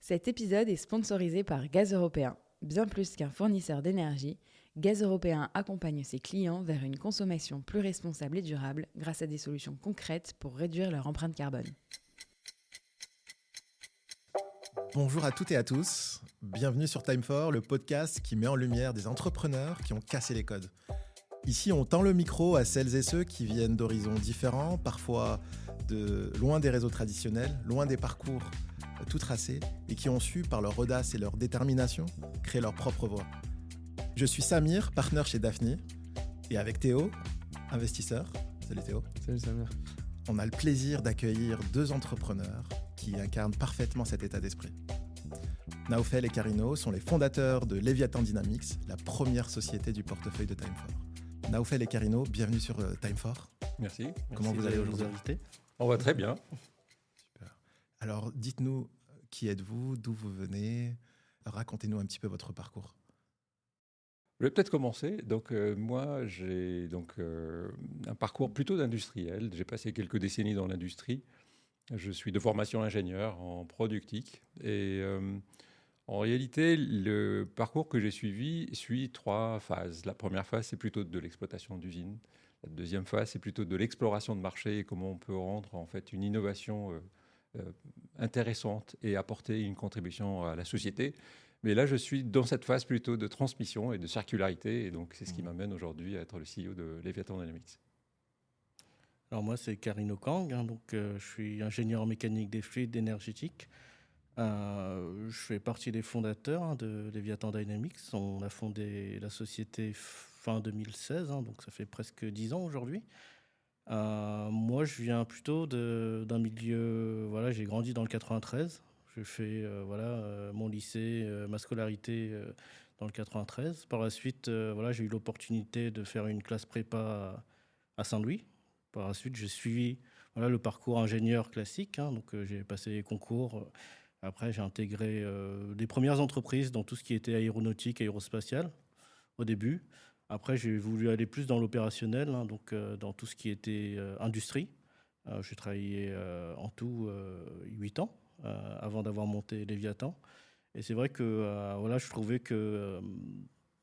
Cet épisode est sponsorisé par Gaz Européen. Bien plus qu'un fournisseur d'énergie, Gaz Européen accompagne ses clients vers une consommation plus responsable et durable grâce à des solutions concrètes pour réduire leur empreinte carbone. Bonjour à toutes et à tous, bienvenue sur Time For, le podcast qui met en lumière des entrepreneurs qui ont cassé les codes. Ici, on tend le micro à celles et ceux qui viennent d'horizons différents, parfois de loin des réseaux traditionnels, loin des parcours tout tracés, et qui ont su, par leur audace et leur détermination, créer leur propre voie. Je suis Samir, partenaire chez Daphne, et avec Théo, investisseur. Salut Théo. Salut Samir. On a le plaisir d'accueillir deux entrepreneurs qui incarnent parfaitement cet état d'esprit. Naoufel et Carino sont les fondateurs de Leviathan Dynamics, la première société du portefeuille de Time For. Naoufel et Carino, bienvenue sur Time For. Merci. Comment vous allez aujourd'hui ? On va très bien. Super. Alors, dites-nous, qui êtes-vous, d'où vous venez ? Racontez-nous un petit peu votre parcours. Je vais peut-être commencer. Moi, j'ai un parcours plutôt d'industriel. J'ai passé quelques décennies dans l'industrie. Je suis de formation ingénieur en productique. Et en réalité, le parcours que j'ai suivi suit trois phases. La première phase, c'est plutôt de l'exploitation d'usine. La deuxième phase, c'est plutôt de l'exploration de marché et comment on peut rendre en fait une innovation intéressante et apporter une contribution à la société. Mais là, je suis dans cette phase plutôt de transmission et de circularité. Et donc, c'est ce qui m'amène aujourd'hui à être le CEO de Leviathan Dynamics. Alors moi, c'est Carino Kang. Je suis ingénieur en mécanique des fluides énergétiques. Je fais partie des fondateurs de Leviathan Dynamics. On a fondé la société fin 2016, donc ça fait presque 10 ans aujourd'hui. Moi, je viens plutôt d'un milieu... j'ai grandi dans le 93. Je fais mon lycée, ma scolarité dans le 93. Par la suite, j'ai eu l'opportunité de faire une classe prépa à Saint-Louis. Par la suite, j'ai suivi le parcours ingénieur classique. J'ai passé les concours. Après, j'ai intégré des premières entreprises dans tout ce qui était aéronautique, aérospatial au début. Après, j'ai voulu aller plus dans l'opérationnel, dans tout ce qui était industrie. J'ai travaillé en tout 8 ans avant d'avoir monté Leviathan. Et c'est vrai que je trouvais que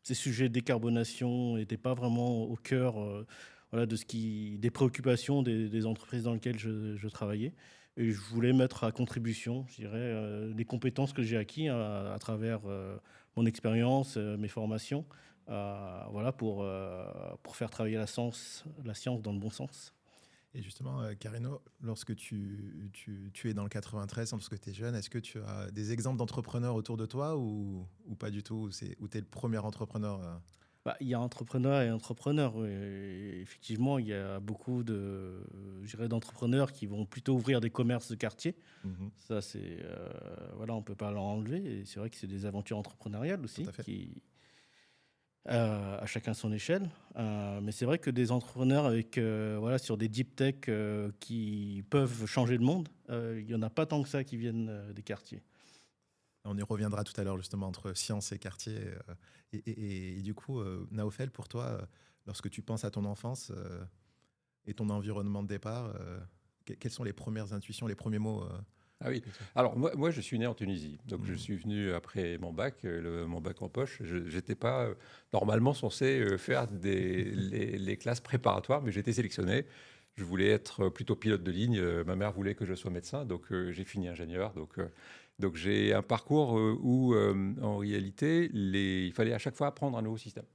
ces sujets de décarbonation n'étaient pas vraiment au cœur des préoccupations des entreprises dans lesquelles je travaillais. Et je voulais mettre à contribution, je dirais, les compétences que j'ai acquises à travers mon expérience, mes formations, pour faire travailler la science dans le bon sens. Et justement, Carino, lorsque tu es dans le 93, lorsque tu es jeune, est-ce que tu as des exemples d'entrepreneurs autour de toi ou pas du tout, ou tu es le premier entrepreneur Il y a entrepreneurs et entrepreneurs. Oui. Effectivement, il y a beaucoup d'entrepreneurs qui vont plutôt ouvrir des commerces de quartier. Ça, c'est on ne peut pas l'enlever. Et c'est vrai que c'est des aventures entrepreneuriales aussi qui à chacun son échelle. Mais c'est vrai que des entrepreneurs avec sur des deep tech qui peuvent changer le monde, il n'y en a pas tant que ça qui viennent des quartiers. On y reviendra tout à l'heure justement entre science et quartier. Et du coup, Naoufel, pour toi, lorsque tu penses à ton enfance et ton environnement de départ, quelles sont les premières intuitions, les premiers mots Ah oui, alors moi je suis né en Tunisie, donc je suis venu après mon bac, mon bac en poche. Je n'étais pas normalement censé faire les classes préparatoires, mais j'étais sélectionné. Je voulais être plutôt pilote de ligne. Ma mère voulait que je sois médecin, donc j'ai fini ingénieur. Donc j'ai un parcours où, en réalité, il fallait à chaque fois apprendre un nouveau système.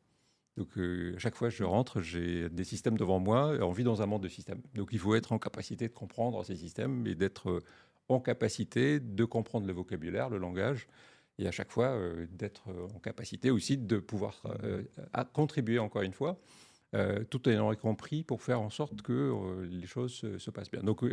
Donc à chaque fois que je rentre, j'ai des systèmes devant moi, et on vit dans un monde de systèmes. Donc il faut être en capacité de comprendre ces systèmes et d'être en capacité de comprendre le vocabulaire, le langage, et à chaque fois d'être en capacité aussi de pouvoir contribuer encore une fois, tout ayant compris pour faire en sorte que les choses se passent bien. Donc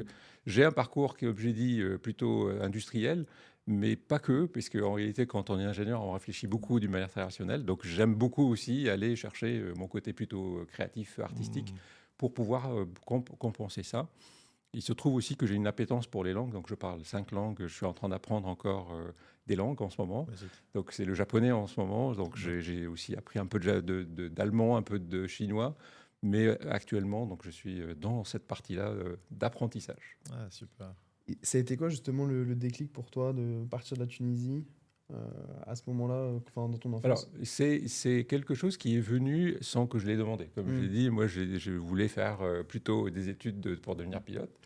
j'ai un parcours qui est, comme j'ai dit, plutôt industriel, mais pas que, puisque en réalité, quand on est ingénieur, on réfléchit beaucoup d'une manière très rationnelle. Donc j'aime beaucoup aussi aller chercher mon côté plutôt créatif, artistique, pour pouvoir compenser ça. Il se trouve aussi que j'ai une appétence pour les langues, donc je parle 5 langues. Je suis en train d'apprendre encore des langues en ce moment. Magique. Donc c'est le japonais en ce moment. Donc j'ai aussi appris un peu d'allemand, un peu de chinois. Mais actuellement, donc je suis dans cette partie-là d'apprentissage. Ah, super. Et ça a été quoi justement le déclic pour toi de partir de la Tunisie à ce moment-là, dans ton Alors, enfance? c'est quelque chose qui est venu sans que je l'ai demandé. Comme je l'ai dit, moi, je voulais faire plutôt des études pour devenir pilote.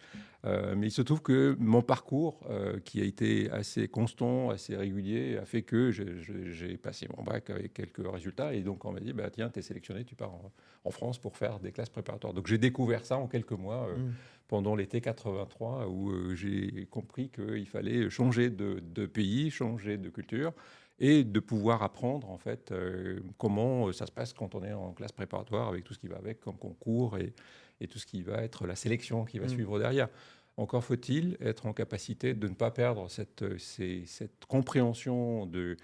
Mais il se trouve que mon parcours, qui a été assez constant, assez régulier, a fait que j'ai passé mon bac avec quelques résultats. Et donc, on m'a dit, bah, tiens, tu es sélectionné, tu pars en France pour faire des classes préparatoires. Donc, j'ai découvert ça en quelques mois, pendant l'été 83, où j'ai compris qu'il fallait changer de pays, changer de culture et de pouvoir apprendre, en fait, comment ça se passe quand on est en classe préparatoire, avec tout ce qui va avec, comme concours et tout ce qui va être la sélection qui va suivre derrière. Encore faut-il être en capacité de ne pas perdre cette compréhension de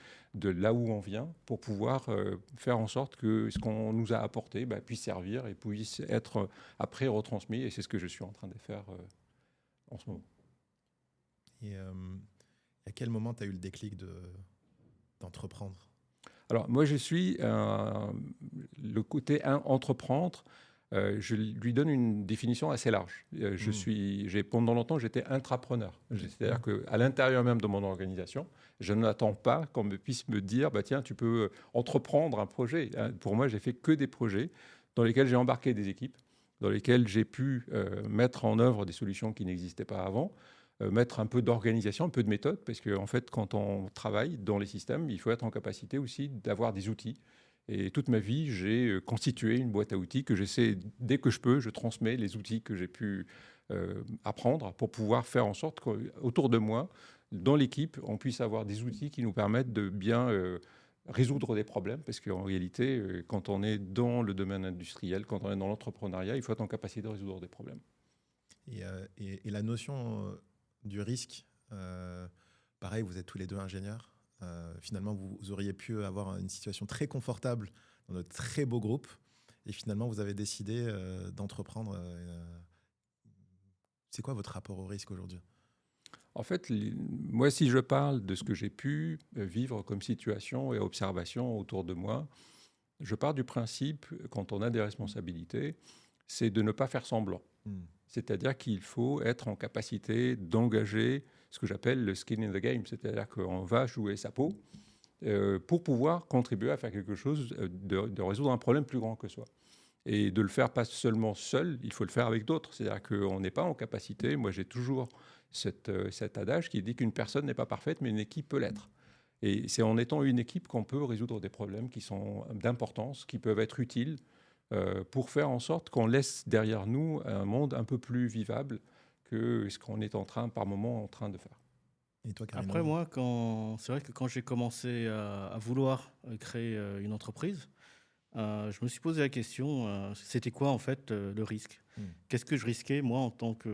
là où on vient pour pouvoir faire en sorte que ce qu'on nous a apporté puisse servir et puisse être après retransmis. Et c'est ce que je suis en train de faire en ce moment. Et à quel moment tu as eu le déclic d'entreprendre? Alors, moi, je suis le côté entreprendre. Je lui donne une définition assez large. Pendant longtemps, j'étais intrapreneur. C'est-à-dire qu'à l'intérieur même de mon organisation, je n'attends pas qu'on puisse me dire tiens, tu peux entreprendre un projet. Pour moi, j'ai fait que des projets dans lesquels j'ai embarqué des équipes, dans lesquels j'ai pu mettre en œuvre des solutions qui n'existaient pas avant, mettre un peu d'organisation, un peu de méthode, parce qu'en fait, quand on travaille dans les systèmes, il faut être en capacité aussi d'avoir des outils. Et toute ma vie, j'ai constitué une boîte à outils que j'essaie, dès que je peux, je transmets les outils que j'ai pu apprendre pour pouvoir faire en sorte qu'autour de moi, dans l'équipe, on puisse avoir des outils qui nous permettent de bien résoudre des problèmes. Parce qu'en réalité, quand on est dans le domaine industriel, quand on est dans l'entrepreneuriat, il faut être en capacité de résoudre des problèmes. Et la notion du risque, pareil, vous êtes tous les deux ingénieurs. Finalement, vous auriez pu avoir une situation très confortable dans de très beaux groupes. Et finalement, vous avez décidé d'entreprendre. C'est quoi votre rapport au risque aujourd'hui ? En fait, moi, si je parle de ce que j'ai pu vivre comme situation et observation autour de moi, je pars du principe, quand on a des responsabilités, c'est de ne pas faire semblant. C'est-à-dire qu'il faut être en capacité d'engager ce que j'appelle le skin in the game, c'est-à-dire qu'on va jouer sa peau pour pouvoir contribuer à faire quelque chose, de résoudre un problème plus grand que soi. Et de le faire pas seulement seul, il faut le faire avec d'autres. C'est-à-dire qu'on n'est pas en capacité, moi j'ai toujours cet adage qui dit qu'une personne n'est pas parfaite, mais une équipe peut l'être. Et c'est en étant une équipe qu'on peut résoudre des problèmes qui sont d'importance, qui peuvent être utiles, pour faire en sorte qu'on laisse derrière nous un monde un peu plus vivable que ce qu'on est par moment en train de faire. Et toi, Karina ? Après, moi, c'est vrai que quand j'ai commencé à vouloir créer une entreprise, je me suis posé la question, c'était quoi en fait le risque ? Qu'est-ce que je risquais, moi, en tant que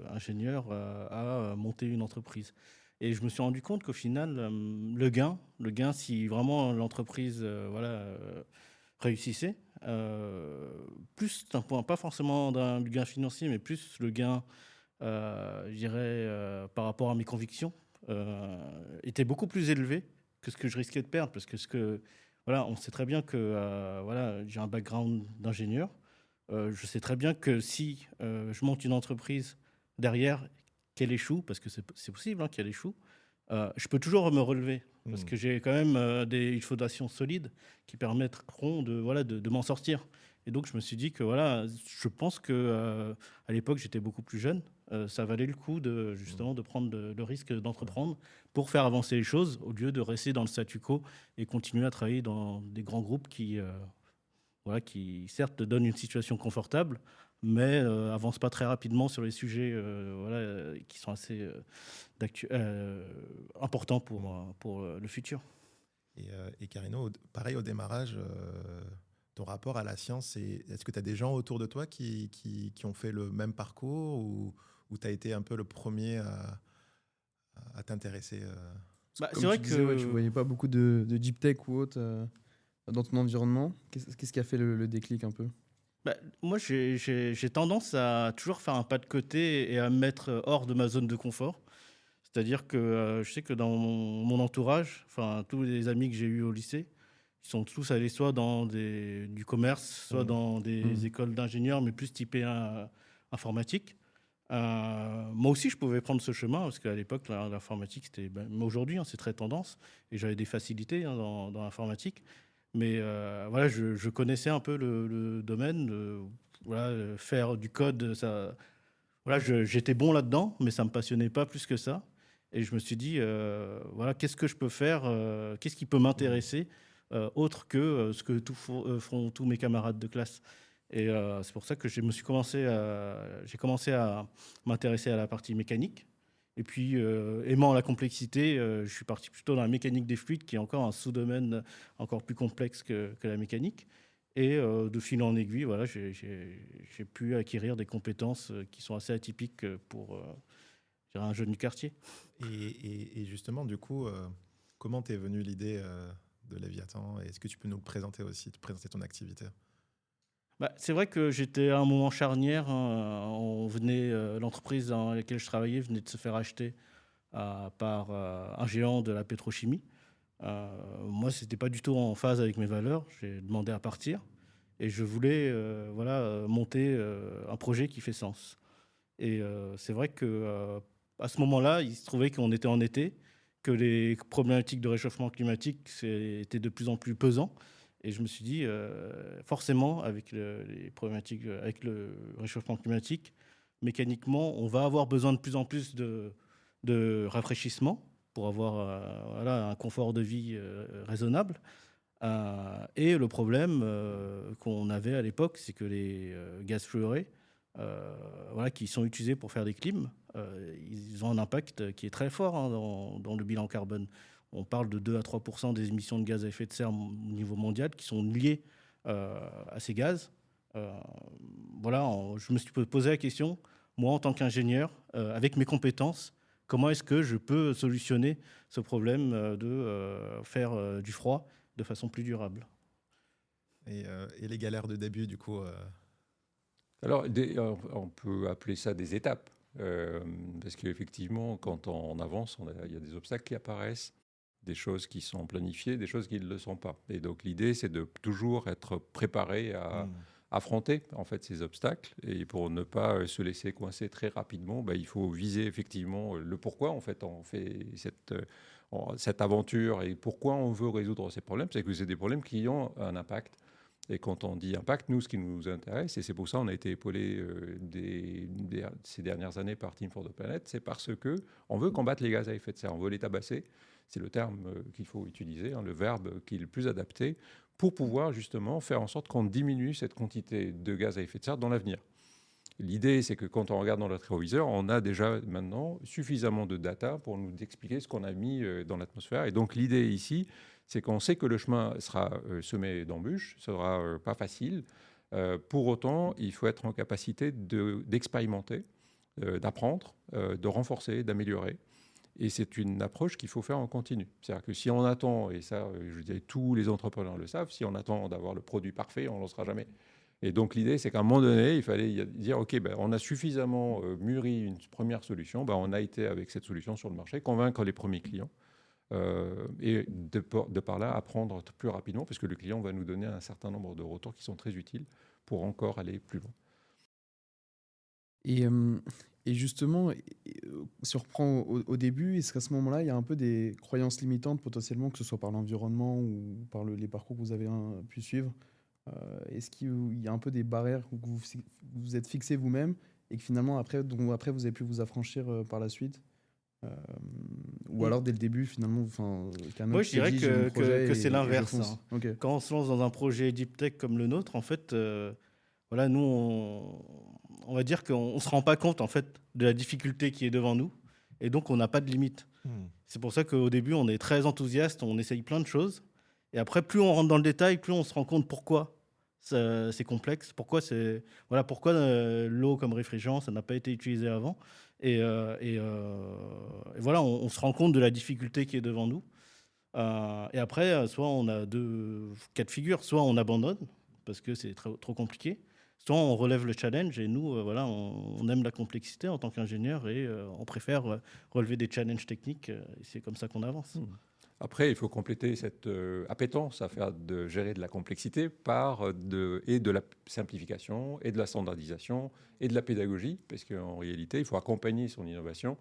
ingénieur, à monter une entreprise ? Et je me suis rendu compte qu'au final, le gain, si vraiment l'entreprise réussissait, plus d'un point, pas forcément du gain financier, mais plus le gain, je dirais, par rapport à mes convictions, était beaucoup plus élevé que ce que je risquais de perdre. Parce que on sait très bien que j'ai un background d'ingénieur. Je sais très bien que si je monte une entreprise derrière, qu'elle échoue, parce que c'est possible qu'elle échoue, je peux toujours me relever. Parce que j'ai quand même une fondation solide qui permettront de m'en sortir. Et donc, je me suis dit que je pense que à l'époque, j'étais beaucoup plus jeune. Ça valait le coup justement de prendre le risque d'entreprendre pour faire avancer les choses au lieu de rester dans le statu quo et continuer à travailler dans des grands groupes qui certes te donnent une situation confortable, mais avancent pas très rapidement sur les sujets qui sont assez importants pour le futur. Et Karino, pareil au démarrage, ton rapport à la science, est-ce que tu as des gens autour de toi qui ont fait le même parcours ou tu as été un peu le premier à t'intéresser c'est vrai que tu voyais pas beaucoup de deep tech ou autre dans ton environnement. Qu'est-ce qui a fait le déclic un peu ? Moi, j'ai tendance à toujours faire un pas de côté et à me mettre hors de ma zone de confort. C'est-à-dire que je sais que dans mon entourage, tous les amis que j'ai eus au lycée, ils sont tous allés soit dans du commerce, soit dans des écoles d'ingénieurs, mais plus typées informatique. Moi aussi, je pouvais prendre ce chemin parce qu'à l'époque, l'informatique, c'était, mais aujourd'hui, c'est très tendance et j'avais des facilités dans l'informatique. Mais voilà, je connaissais un peu le domaine. Voilà, faire du code, ça, voilà, j'étais bon là-dedans, mais ça me passionnait pas plus que ça. Et je me suis dit, voilà, qu'est-ce que je peux faire, qu'est-ce qui peut m'intéresser autre que ce que feront tous mes camarades de classe. Et c'est pour ça que j'ai commencé à m'intéresser à la partie mécanique. Et puis, aimant la complexité, je suis parti plutôt dans la mécanique des fluides, qui est encore un sous-domaine encore plus complexe que la mécanique. Et de fil en aiguille, voilà, j'ai pu acquérir des compétences qui sont assez atypiques pour un jeune du quartier. Et justement, du coup, comment t'es venue l'idée de Léviathan? Est-ce que tu peux nous présenter aussi, te présenter ton activité? C'est vrai que j'étais à un moment charnière. L'entreprise dans laquelle je travaillais venait de se faire acheter par un géant de la pétrochimie. Moi, ce n'était pas du tout en phase avec mes valeurs. J'ai demandé à partir et je voulais monter un projet qui fait sens. Et c'est vrai que à ce moment-là, il se trouvait qu'on était en été, que les problématiques de réchauffement climatique étaient de plus en plus pesants. Et je me suis dit, forcément, avec les problématiques, avec le réchauffement climatique, mécaniquement, on va avoir besoin de plus en plus de rafraîchissement pour avoir un confort de vie raisonnable. Et le problème qu'on avait à l'époque, c'est que les gaz fluorés, qui sont utilisés pour faire des clims, ils ont un impact qui est très fort dans le bilan carbone. On parle de 2 à 3% des émissions de gaz à effet de serre au niveau mondial qui sont liées à ces gaz. Je me suis posé la question, moi en tant qu'ingénieur, avec mes compétences, comment est-ce que je peux solutionner ce problème de faire du froid de façon plus durable. Et les galères de début, du coup Alors, on peut appeler ça des étapes. Parce qu'effectivement, quand on avance, il y a des obstacles qui apparaissent, des choses qui sont planifiées, des choses qui ne le sont pas. Et donc l'idée, c'est de toujours être préparé à affronter en fait ces obstacles. Et pour ne pas se laisser coincer très rapidement, il faut viser effectivement le pourquoi en fait on fait cette aventure et pourquoi on veut résoudre ces problèmes. C'est que c'est des problèmes qui ont un impact. Et quand on dit impact, nous, ce qui nous intéresse, et c'est pour ça qu'on a été épaulé ces dernières années par Team for the Planet, c'est parce qu'on veut combattre les gaz à effet de serre, on veut les tabasser. C'est le terme qu'il faut utiliser, le verbe qui est le plus adapté, pour pouvoir justement faire en sorte qu'on diminue cette quantité de gaz à effet de serre dans l'avenir. L'idée, c'est que quand on regarde dans le rétroviseur, on a déjà maintenant suffisamment de data pour nous expliquer ce qu'on a mis dans l'atmosphère. Et donc l'idée ici, c'est qu'on sait que le chemin sera semé d'embûches, ce ne sera pas facile. Pour autant, il faut être en capacité d'expérimenter, d'apprendre, de renforcer, d'améliorer. Et c'est une approche qu'il faut faire en continu. C'est-à-dire que si on attend, et ça, je dirais tous les entrepreneurs le savent, si on attend d'avoir le produit parfait, on ne lancera jamais. Et donc l'idée, c'est qu'à un moment donné, il fallait dire, OK, on a suffisamment mûri une première solution, on a été avec cette solution sur le marché, convaincre les premiers clients. Et de par là, apprendre plus rapidement, parce que le client va nous donner un certain nombre de retours qui sont très utiles pour encore aller plus loin. Et justement, si on reprend au début, est-ce qu'à ce moment-là, il y a un peu des croyances limitantes potentiellement, que ce soit par l'environnement ou par les parcours que vous avez pu suivre? Est-ce qu'il y a un peu des barrières que vous vous êtes fixées vous-même et que finalement, dont après vous avez pu vous affranchir par la suite? Ou alors dès le début finalement moi je dirais que c'est l'inverse. Okay. Quand on se lance dans un projet deep tech comme le nôtre, en fait nous on va dire qu'on ne se rend pas compte en fait de la difficulté qui est devant nous et donc on n'a pas de limite. C'est pour ça qu'au début on est très enthousiaste, on essaye plein de choses et après plus on rentre dans le détail, plus on se rend compte pourquoi c'est complexe, pourquoi l'eau comme réfrigérant ça n'a pas été utilisé avant. Et voilà, on se rend compte de la difficulté qui est devant nous. Et après, soit on a 2 cas de figure, soit on abandonne parce que c'est trop compliqué, soit on relève le challenge. Et nous, on aime la complexité en tant qu'ingénieur et on préfère relever des challenges techniques. Et c'est comme ça qu'on avance. Après, il faut compléter cette appétence à faire de gérer de la complexité par de la simplification et de la standardisation et de la pédagogie, parce qu'en réalité, il faut accompagner son innovation.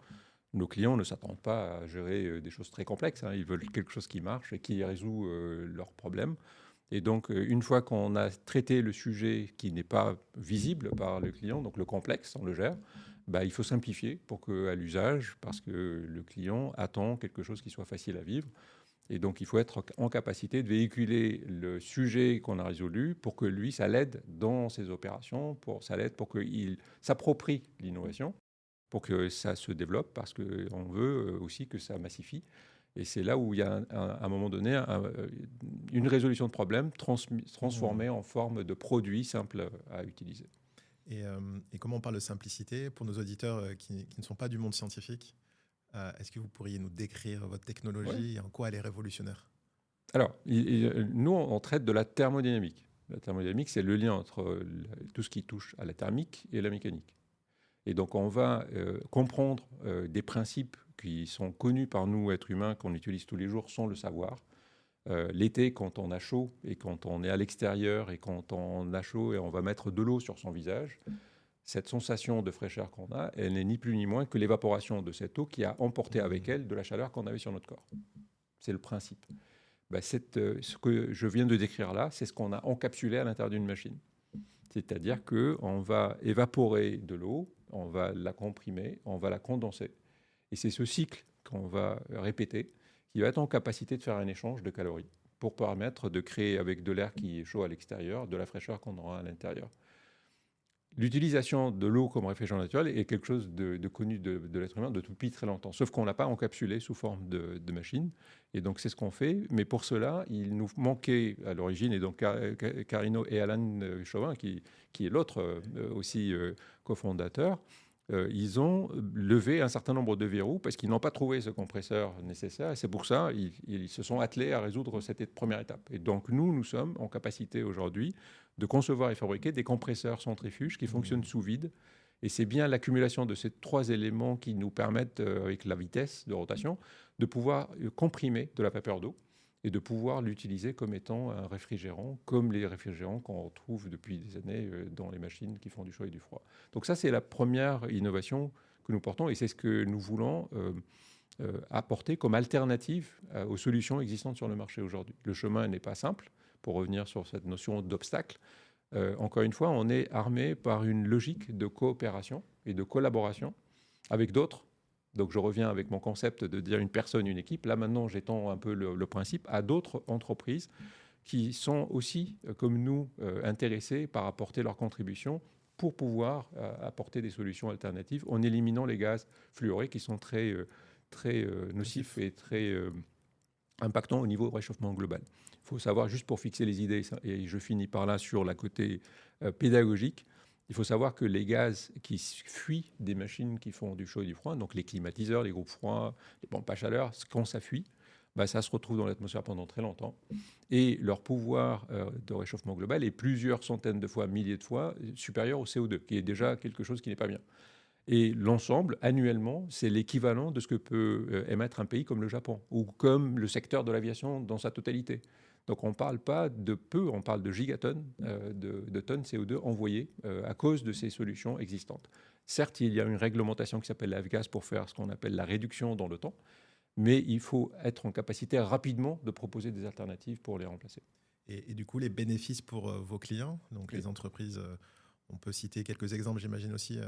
Nos clients ne s'attendent pas à gérer des choses très complexes, hein. Ils veulent quelque chose qui marche et qui résout leurs problèmes. Et donc, une fois qu'on a traité le sujet qui n'est pas visible par le client, donc le complexe, on le gère, bah, il faut simplifier pour qu'à l'usage, parce que le client attend quelque chose qui soit facile à vivre. Et donc, il faut être en capacité de véhiculer le sujet qu'on a résolu pour que lui, ça l'aide dans ses opérations, ça l'aide pour qu'il s'approprie l'innovation, pour que ça se développe, parce qu'on veut aussi que ça massifie. Et c'est là où il y a, à un moment donné, une résolution de problème transformée en forme de produit simple à utiliser. Et comment on parle de simplicité pour nos auditeurs qui ne sont pas du monde scientifique, est-ce que vous pourriez nous décrire votre technologie et en quoi elle est révolutionnaire? Alors, nous, on traite de la thermodynamique. La thermodynamique, c'est le lien entre tout ce qui touche à la thermique et la mécanique. Et donc, on va comprendre des principes qui sont connus par nous, êtres humains, qu'on utilise tous les jours sans le savoir. L'été, quand on a chaud et quand on est à l'extérieur et quand on a chaud et on va mettre de l'eau sur son visage, cette sensation de fraîcheur qu'on a, elle n'est ni plus ni moins que l'évaporation de cette eau qui a emporté avec elle de la chaleur qu'on avait sur notre corps. C'est le principe. Ben, ce que je viens de décrire là, c'est ce qu'on a encapsulé à l'intérieur d'une machine. C'est-à-dire qu'on va évaporer de l'eau, on va la comprimer, on va la condenser. Et c'est ce cycle qu'on va répéter qui va être en capacité de faire un échange de calories pour permettre de créer avec de l'air qui est chaud à l'extérieur, de la fraîcheur qu'on aura à l'intérieur. L'utilisation de l'eau comme réfrigérant naturel est quelque chose de connu de l'être humain depuis très longtemps, sauf qu'on ne l'a pas encapsulé sous forme de machine. Et donc, c'est ce qu'on fait. Mais pour cela, il nous manquait à l'origine, et donc Carino et Alan Chauvin, qui est l'autre aussi cofondateur, ils ont levé un certain nombre de verrous parce qu'ils n'ont pas trouvé ce compresseur nécessaire. Et c'est pour ça qu'ils se sont attelés à résoudre cette première étape. Et donc, nous sommes en capacité aujourd'hui de concevoir et fabriquer des compresseurs centrifuges qui fonctionnent sous vide. Et c'est bien l'accumulation de ces trois éléments qui nous permettent, avec la vitesse de rotation, de pouvoir comprimer de la vapeur d'eau et de pouvoir l'utiliser comme étant un réfrigérant, comme les réfrigérants qu'on retrouve depuis des années dans les machines qui font du chaud et du froid. Donc ça, c'est la première innovation que nous portons et c'est ce que nous voulons apporter comme alternative aux solutions existantes sur le marché aujourd'hui. Le chemin n'est pas simple, pour revenir sur cette notion d'obstacle. Encore une fois, on est armé par une logique de coopération et de collaboration avec d'autres. Donc je reviens avec mon concept de dire une personne, une équipe. Là maintenant, j'étends un peu le principe à d'autres entreprises qui sont aussi, comme nous, intéressées par apporter leur contribution pour pouvoir apporter des solutions alternatives en éliminant les gaz fluorés qui sont très nocifs et très impactants au niveau du réchauffement global. Il faut savoir, juste pour fixer les idées, et je finis par là sur la côté pédagogique, il faut savoir que les gaz qui fuient des machines qui font du chaud et du froid, donc les climatiseurs, les groupes froids, les pompes à chaleur, quand ça fuit, bah, ça se retrouve dans l'atmosphère pendant très longtemps. Et leur pouvoir de réchauffement global est plusieurs centaines de fois, milliers de fois supérieur au CO2, qui est déjà quelque chose qui n'est pas bien. Et l'ensemble, annuellement, c'est l'équivalent de ce que peut émettre un pays comme le Japon, ou comme le secteur de l'aviation dans sa totalité. Donc on ne parle pas de peu, on parle de gigatonnes de tonnes CO2 envoyées à cause de ces solutions existantes. Certes, il y a une réglementation qui s'appelle l'AFGAS pour faire ce qu'on appelle la réduction dans le temps, mais il faut être en capacité rapidement de proposer des alternatives pour les remplacer. Et du coup, les bénéfices pour vos clients, donc les entreprises, on peut citer quelques exemples, j'imagine aussi.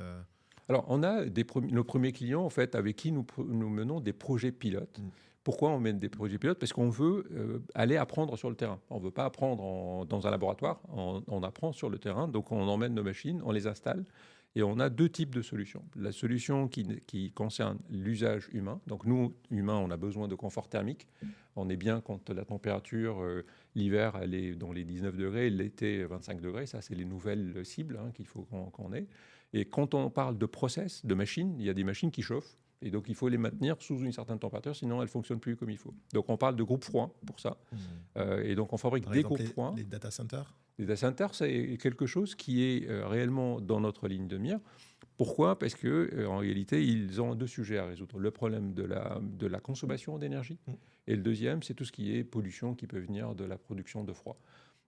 Alors, on a nos premiers clients, en fait, avec qui nous menons des projets pilotes. Pourquoi on mène des projets pilotes? Parce qu'on veut aller apprendre sur le terrain. On ne veut pas apprendre dans un laboratoire, on apprend sur le terrain. Donc, on emmène nos machines, on les installe. Et on a deux types de solutions. La solution qui concerne l'usage humain. Donc nous, humains, on a besoin de confort thermique. On est bien quand la température, l'hiver, elle est dans les 19 degrés, l'été, 25 degrés. Ça, c'est les nouvelles cibles qu'il faut qu'on ait. Et quand on parle de process, de machines, il y a des machines qui chauffent. Et donc, il faut les maintenir sous une certaine température, sinon elles ne fonctionnent plus comme il faut. Donc, on parle de groupes froids pour ça. Et donc, on fabrique des groupes froids. Les data centers? Les data centers, c'est quelque chose qui est réellement dans notre ligne de mire. Pourquoi ? Parce qu'en réalité, ils ont 2 sujets à résoudre. Le problème de la consommation d'énergie, et le deuxième, c'est tout ce qui est pollution qui peut venir de la production de froid.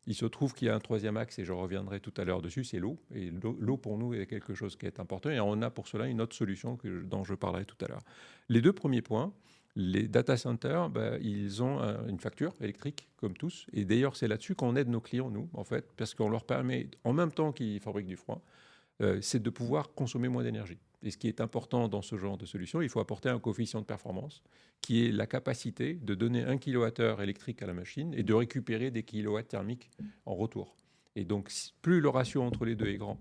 Il se trouve qu'il y a un 3e axe, et je reviendrai tout à l'heure dessus, c'est l'eau. Et l'eau, pour nous, est quelque chose qui est important. Et on a pour cela une autre solution dont je parlerai tout à l'heure. Les 2 premiers points, les data centers, ils ont une facture électrique, comme tous. Et d'ailleurs, c'est là-dessus qu'on aide nos clients, nous, en fait, parce qu'on leur permet, en même temps qu'ils fabriquent du froid, c'est de pouvoir consommer moins d'énergie. Et ce qui est important dans ce genre de solution, il faut apporter un coefficient de performance qui est la capacité de donner 1 kWh électrique à la machine et de récupérer des kilowatts thermiques en retour. Et donc, plus le ratio entre les deux est grand,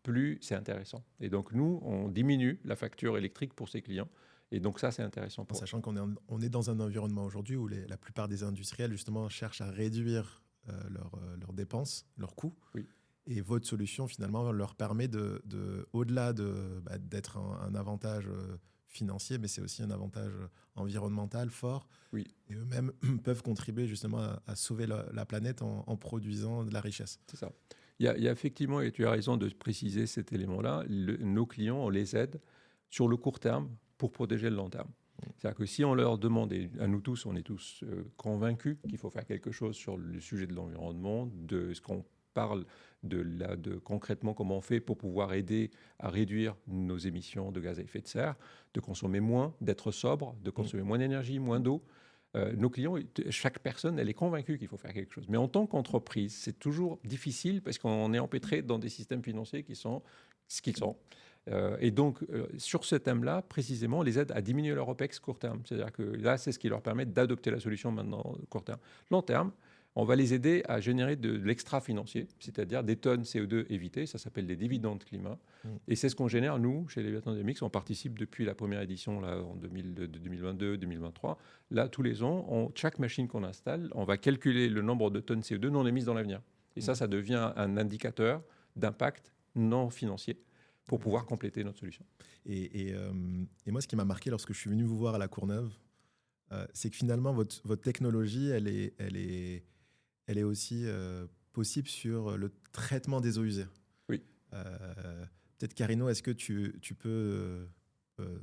plus c'est intéressant. Et donc, nous, on diminue la facture électrique pour ces clients. Et donc, ça, c'est intéressant pour eux. Sachant qu'on est dans un environnement aujourd'hui où la plupart des industriels, justement, cherchent à réduire leurs dépenses, leurs coûts. Oui. Et votre solution, finalement, leur permet au-delà d'être un avantage financier, mais c'est aussi un avantage environnemental fort. Oui. Et eux-mêmes peuvent contribuer justement à sauver la planète en produisant de la richesse. C'est ça. Il y a effectivement, et tu as raison de préciser cet élément-là, nos clients, on les aide sur le court terme pour protéger le long terme. C'est-à-dire que si on leur demande, et à nous tous, on est tous convaincus qu'il faut faire quelque chose sur le sujet de l'environnement, de ce qu'on parle de concrètement comment on fait pour pouvoir aider à réduire nos émissions de gaz à effet de serre, de consommer moins, d'être sobre, de consommer moins d'énergie, moins d'eau. Nos clients, chaque personne, elle est convaincue qu'il faut faire quelque chose. Mais en tant qu'entreprise, c'est toujours difficile parce qu'on est empêtré dans des systèmes financiers qui sont ce qu'ils sont. Et donc, sur ce thème-là, précisément, on les aide à diminuer leur OPEX court terme. C'est-à-dire que là, c'est ce qui leur permet d'adopter la solution maintenant court terme. Long terme, on va les aider à générer de l'extra-financier, c'est-à-dire des tonnes CO2 évitées. Ça s'appelle des dividendes climat. Et c'est ce qu'on génère, nous, chez Léviathan Dynamics. On participe depuis la première édition là, en 2022-2023. Là, tous les ans, chaque machine qu'on installe, on va calculer le nombre de tonnes CO2 non émises dans l'avenir. Et ça devient un indicateur d'impact non financier pour pouvoir compléter notre solution. Et moi, ce qui m'a marqué lorsque je suis venu vous voir à la Courneuve, c'est que finalement, votre technologie, elle est aussi possible sur le traitement des eaux usées. Oui. Peut-être, Carino, est-ce que tu peux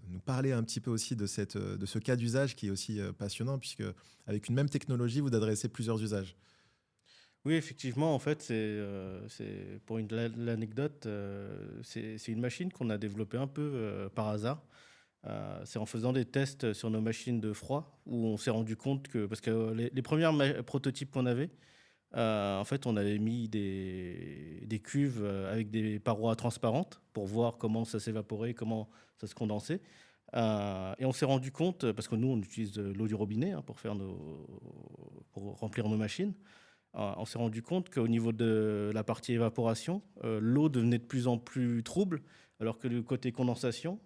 nous parler un petit peu aussi de ce cas d'usage qui est aussi passionnant, puisque avec une même technologie, vous adressez plusieurs usages. Oui, effectivement, en fait, c'est pour l'anecdote, c'est une machine qu'on a développée un peu par hasard. C'est en faisant des tests sur nos machines de froid où on s'est rendu compte que, parce que les premiers prototypes qu'on avait, en fait, on avait mis des cuves avec des parois transparentes pour voir comment ça s'évaporait, comment ça se condensait. Et on s'est rendu compte, parce que nous, on utilise l'eau du robinet pour remplir nos machines. On s'est rendu compte qu'au niveau de la partie évaporation, l'eau devenait de plus en plus trouble, alors que le côté condensation,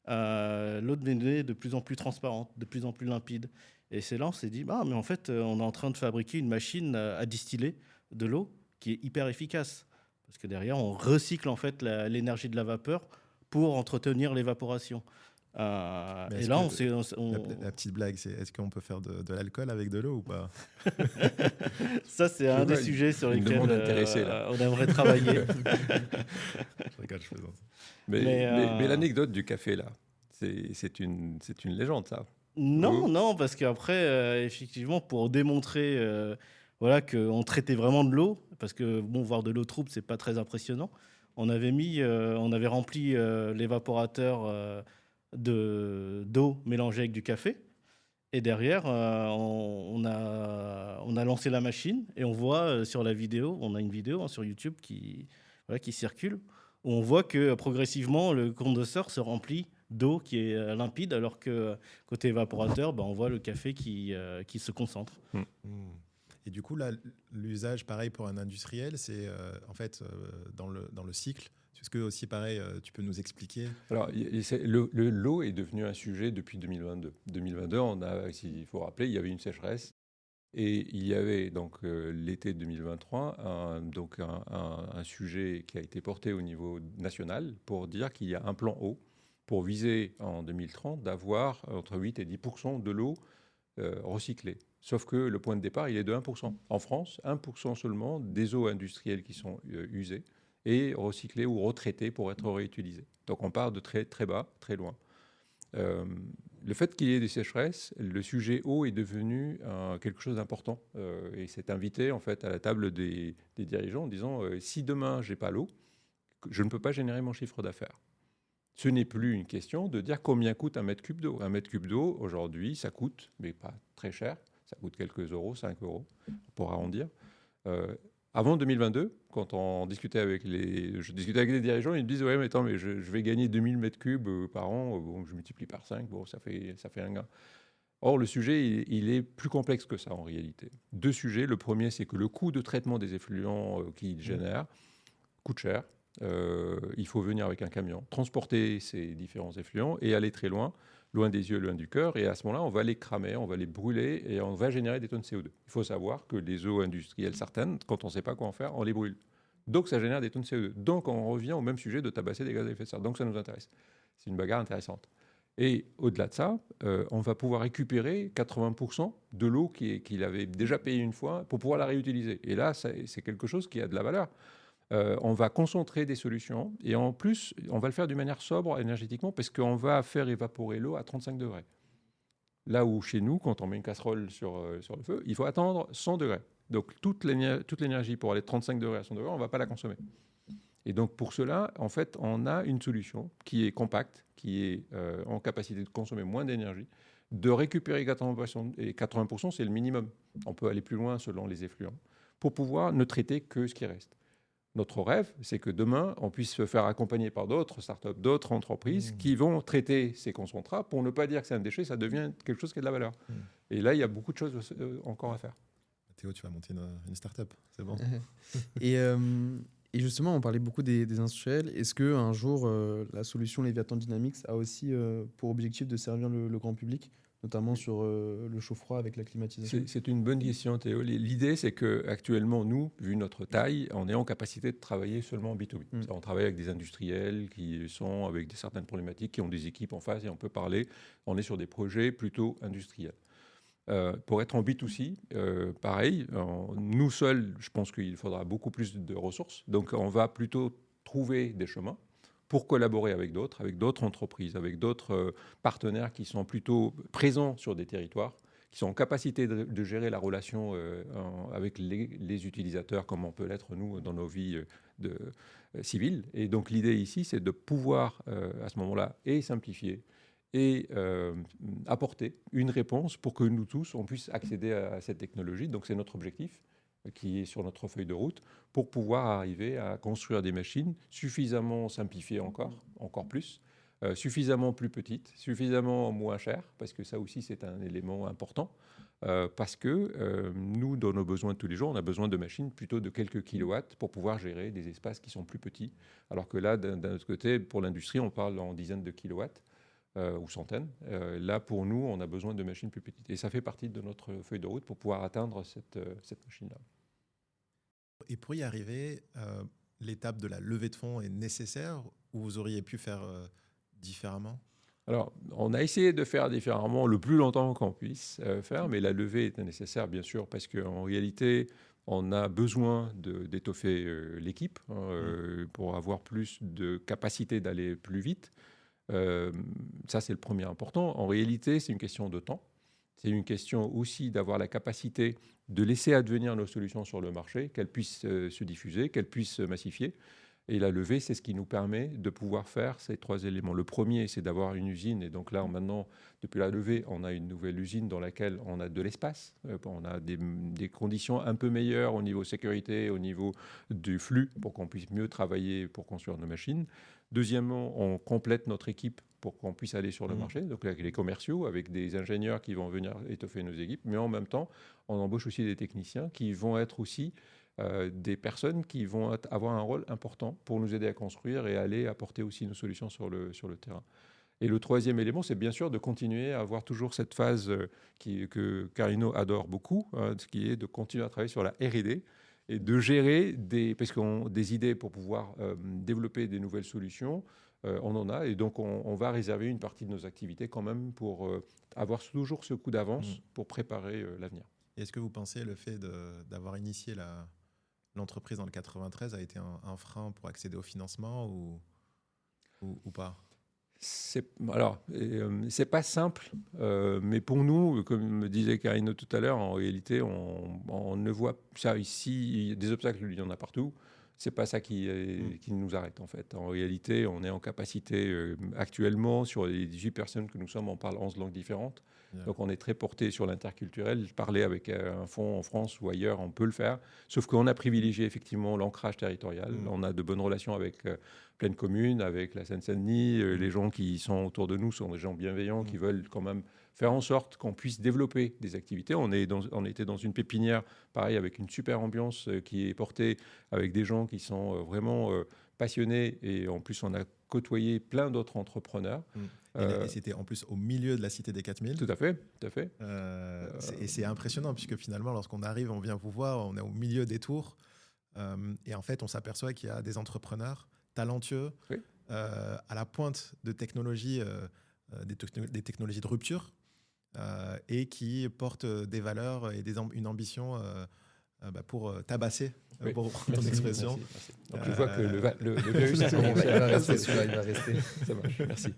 l'eau devenait de plus en plus transparente, de plus en plus limpide. Et c'est là on s'est dit, mais en fait, on est en train de fabriquer une machine à distiller de l'eau qui est hyper efficace. Parce que derrière, on recycle en fait l'énergie de la vapeur pour entretenir l'évaporation. Et là, la petite blague, c'est est-ce qu'on peut faire de l'alcool avec de l'eau ou pas? Ça, c'est un des sujets sur lesquels on aimerait travailler. Je rigole, je plaisante. Mais l'anecdote du café, là, c'est une légende, ça. Non, parce qu'après, effectivement, pour démontrer qu'on traitait vraiment de l'eau, parce que voir de l'eau trouble, c'est pas très impressionnant, on avait rempli l'évaporateur d'eau mélangée avec du café. Et derrière, on a lancé la machine et on voit sur la vidéo, on a une vidéo sur YouTube qui circule, où on voit que progressivement, le condenseur se remplit d'eau qui est limpide, alors que côté évaporateur, on voit le café qui se concentre. Et du coup, là, l'usage, pareil pour un industriel, c'est en fait dans le cycle. Est-ce que aussi, pareil, tu peux nous expliquer? Alors, l'eau est devenue un sujet depuis 2022. 2022, il faut rappeler, il y avait une sécheresse. Et il y avait donc l'été 2023 un sujet qui a été porté au niveau national pour dire qu'il y a un plan eau pour viser en 2030 d'avoir entre 8 et 10% de l'eau recyclée. Sauf que le point de départ, il est de 1%. En France, 1% seulement des eaux industrielles qui sont usées et recyclés ou retraités pour être réutilisés. Donc on part de très, très bas, très loin. Le fait qu'il y ait des sécheresses, le sujet eau est devenu quelque chose d'important. Et c'est invité en fait à la table des dirigeants en disant si demain j'ai pas l'eau, je ne peux pas générer mon chiffre d'affaires. Ce n'est plus une question de dire combien coûte un mètre cube d'eau. Un mètre cube d'eau, aujourd'hui, ça coûte, mais pas très cher, ça coûte quelques euros, 5 euros, pour arrondir. Avant 2022, quand je discutais avec les dirigeants, ils me disent « Ouais, mais attends, mais je vais gagner 2000 mètres cubes par an, bon, je multiplie par 5, bon, ça fait un gain. » Or, le sujet, il est plus complexe que ça en réalité. Deux sujets. Le premier, c'est que le coût de traitement des effluents qu'il génère coûte cher. Il faut venir avec un camion, transporter ces différents effluents et aller très loin, loin des yeux, loin du cœur. Et à ce moment-là, on va les cramer, on va les brûler et on va générer des tonnes de CO2. Il faut savoir que les eaux industrielles certaines, quand on ne sait pas quoi en faire, on les brûle. Donc ça génère des tonnes de CO2. Donc on revient au même sujet de tabasser des gaz à effet de serre. Donc ça nous intéresse. C'est une bagarre intéressante. Et au-delà de ça, on va pouvoir récupérer 80% de l'eau qu'il avait déjà payée une fois pour pouvoir la réutiliser. Et là, c'est quelque chose qui a de la valeur. On va concentrer des solutions et en plus, on va le faire d'une manière sobre énergétiquement parce qu'on va faire évaporer l'eau à 35 degrés. Là où chez nous, quand on met une casserole sur le feu, il faut attendre 100 degrés. Donc toute l'énergie pour aller de 35 degrés à 100 degrés, on ne va pas la consommer. Et donc pour cela, en fait, on a une solution qui est compacte, qui est en capacité de consommer moins d'énergie, de récupérer 80%, et 80% c'est le minimum. On peut aller plus loin selon les effluents, pour pouvoir ne traiter que ce qui reste. Notre rêve, c'est que demain, on puisse se faire accompagner par d'autres startups, d'autres entreprises qui vont traiter ces concentrats pour ne pas dire que c'est un déchet, ça devient quelque chose qui a de la valeur. Et là, il y a beaucoup de choses encore à faire. Théo, tu vas monter une startup, c'est bon. Et justement, on parlait beaucoup des industriels. Est-ce qu'un jour, la solution Léviathan Dynamics a aussi pour objectif de servir le grand public, notamment sur le chaud-froid avec la climatisation? C'est une bonne question, Théo. L'idée, c'est qu'actuellement, nous, vu notre taille, on est en capacité de travailler seulement en B2B. On travaille avec des industriels qui sont avec certaines problématiques, qui ont des équipes en face et on peut parler. On est sur des projets plutôt industriels. Pour être en B2C, pareil, nous seuls, je pense qu'il faudra beaucoup plus de ressources. Donc, on va plutôt trouver des chemins pour collaborer avec d'autres entreprises, avec d'autres partenaires qui sont plutôt présents sur des territoires, qui sont en capacité de gérer la relation avec les utilisateurs, comme on peut l'être, nous, dans nos vies civiles. Et donc, l'idée ici, c'est de pouvoir, à ce moment-là, et simplifier, et apporter une réponse pour que nous tous, on puisse accéder à cette technologie. Donc, c'est notre objectif qui est sur notre feuille de route pour pouvoir arriver à construire des machines suffisamment simplifiées encore plus, suffisamment plus petites, suffisamment moins chères, parce que ça aussi, c'est un élément important, parce que nous, dans nos besoins de tous les jours, on a besoin de machines plutôt de quelques kilowatts pour pouvoir gérer des espaces qui sont plus petits, alors que là, d'un autre côté, pour l'industrie, on parle en dizaines de kilowatts. Ou centaines. Là, pour nous, on a besoin de machines plus petites. Et ça fait partie de notre feuille de route pour pouvoir atteindre cette machine-là. Et pour y arriver, l'étape de la levée de fonds est nécessaire ou vous auriez pu faire différemment ? Alors, on a essayé de faire différemment le plus longtemps qu'on puisse faire, mais la levée est nécessaire, bien sûr, parce qu'en réalité, on a besoin d'étoffer l'équipe pour avoir plus de capacité d'aller plus vite. Ça, c'est le premier important. En réalité, c'est une question de temps. C'est une question aussi d'avoir la capacité de laisser advenir nos solutions sur le marché, qu'elles puissent se diffuser, qu'elles puissent se massifier. Et la levée, c'est ce qui nous permet de pouvoir faire ces trois éléments. Le premier, c'est d'avoir une usine. Et donc là, maintenant, depuis la levée, on a une nouvelle usine dans laquelle on a de l'espace. On a des conditions un peu meilleures au niveau sécurité, au niveau du flux, pour qu'on puisse mieux travailler pour construire nos machines. Deuxièmement, on complète notre équipe pour qu'on puisse aller sur le marché, donc avec les commerciaux, avec des ingénieurs qui vont venir étoffer nos équipes, mais en même temps, on embauche aussi des techniciens qui vont être aussi des personnes qui vont avoir un rôle important pour nous aider à construire et aller apporter aussi nos solutions sur le terrain. Et le troisième élément, c'est bien sûr de continuer à avoir toujours cette phase que Carino adore beaucoup, ce qui est de continuer à travailler sur la R&D, et de gérer des idées pour pouvoir développer des nouvelles solutions. On en a, et donc on va réserver une partie de nos activités quand même pour avoir toujours ce coup d'avance pour préparer l'avenir. Et est-ce que vous pensez le fait d'avoir initié l'entreprise dans le 93 a été un frein pour accéder au financement ou pas? C'est pas simple, mais pour nous, comme me disait Karine tout à l'heure, en réalité, on ne voit ça ici. Des obstacles, il y en a partout. C'est pas ça qui nous arrête en fait. En réalité, on est en capacité actuellement sur les 18 personnes que nous sommes, on parle 11 langues différentes. Yeah. Donc on est très porté sur l'interculturel. Parler avec un fonds en France ou ailleurs, on peut le faire. Sauf qu'on a privilégié effectivement l'ancrage territorial. On a de bonnes relations avec Plaine Commune, avec la Seine-Saint-Denis. Les gens qui sont autour de nous sont des gens bienveillants qui veulent quand même faire en sorte qu'on puisse développer des activités. On était dans une pépinière, pareil, avec une super ambiance qui est portée avec des gens qui sont vraiment passionnés. Et en plus, on a côtoyé plein d'autres entrepreneurs. Et c'était en plus au milieu de la cité des 4000. Tout à fait, tout à fait. Et c'est impressionnant, puisque finalement, lorsqu'on arrive, on vient vous voir, on est au milieu des tours. Et en fait, on s'aperçoit qu'il y a des entrepreneurs talentueux, Oui. à la pointe de technologies, des technologies de rupture, et qui portent des valeurs et une ambition pour tabasser, Oui. pour reprendre ton expression. Merci. Donc je vois que le virus a commencé Il à va rester celui-là, il va rester. Ça marche, merci.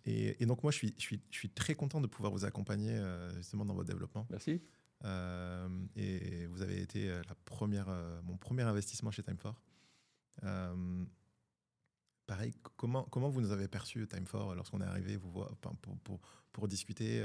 Et donc moi, je suis très content de pouvoir vous accompagner justement dans votre développement. Merci. Et vous avez été mon premier investissement chez Time4. Pareil, comment vous nous avez perçu Time4 lorsqu'on est arrivé pour discuter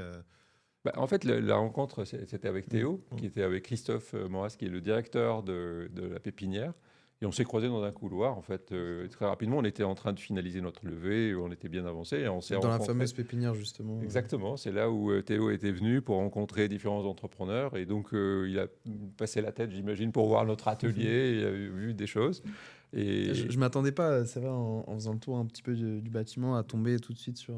En fait, la rencontre, c'était avec Théo, qui était avec Christophe Moras, qui est le directeur de la pépinière. Et on s'est croisés dans un couloir, en fait. Très rapidement, on était en train de finaliser notre levée, on était bien avancé. Et on s'est Dans la rencontrés. fameuse pépinière, justement. Exactement, c'est là où Théo était venu pour rencontrer différents entrepreneurs. Et donc, il a passé la tête, j'imagine, pour voir notre atelier. Il a vu des choses. Et Je ne m'attendais pas, c'est vrai, en faisant le tour un petit peu du bâtiment, à tomber tout de suite sur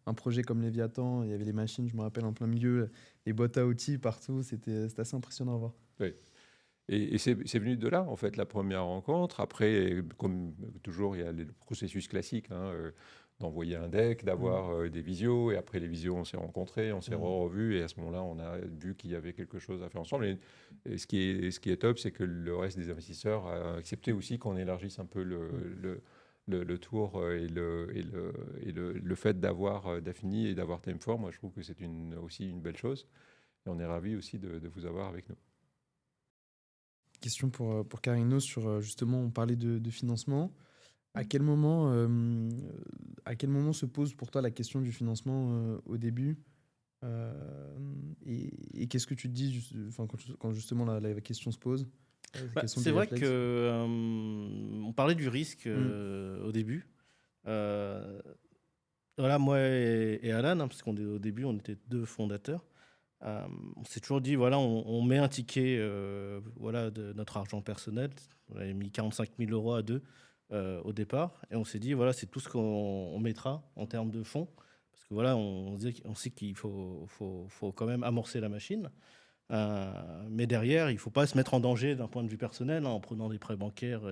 un projet comme Léviathan. Il y avait les machines, je me rappelle, en plein milieu, les boîtes à outils partout. C'était assez impressionnant à voir. Oui. Et c'est venu de là, en fait, la première rencontre. Après, comme toujours, il y a le processus classique, d'envoyer un deck, d'avoir des visios. Et après les visios, on s'est rencontrés, on s'est revus. Et à ce moment-là, on a vu qu'il y avait quelque chose à faire ensemble. Et ce qui est top, c'est que le reste des investisseurs a accepté aussi qu'on élargisse un peu le tour et le fait d'avoir Daphne et d'avoir Time4. Moi, je trouve que c'est aussi une belle chose. Et on est ravis aussi de vous avoir avec nous. Question pour Carino sur, justement, on parlait de financement. À quel moment se pose pour toi la question du financement au début et qu'est-ce que tu te dis quand justement la question se pose C'est vrai que on parlait du risque au début. Voilà, moi et Alan, parce qu'au début, on était deux fondateurs. On s'est toujours dit, voilà, on met un ticket de notre argent personnel. On avait mis 45 000 € à deux au départ. Et on s'est dit, voilà, c'est tout ce qu'on mettra en termes de fonds. Parce que voilà, on sait qu'il faut quand même amorcer la machine. Mais derrière, il ne faut pas se mettre en danger d'un point de vue personnel en prenant des prêts bancaires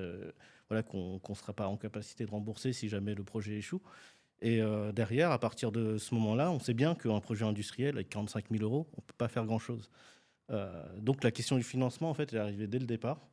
qu'on ne sera pas en capacité de rembourser si jamais le projet échoue. Et derrière, à partir de ce moment-là, on sait bien qu'un projet industriel avec 45 000 €, on ne peut pas faire grand-chose. Donc la question du financement, en fait, est arrivée dès le départ.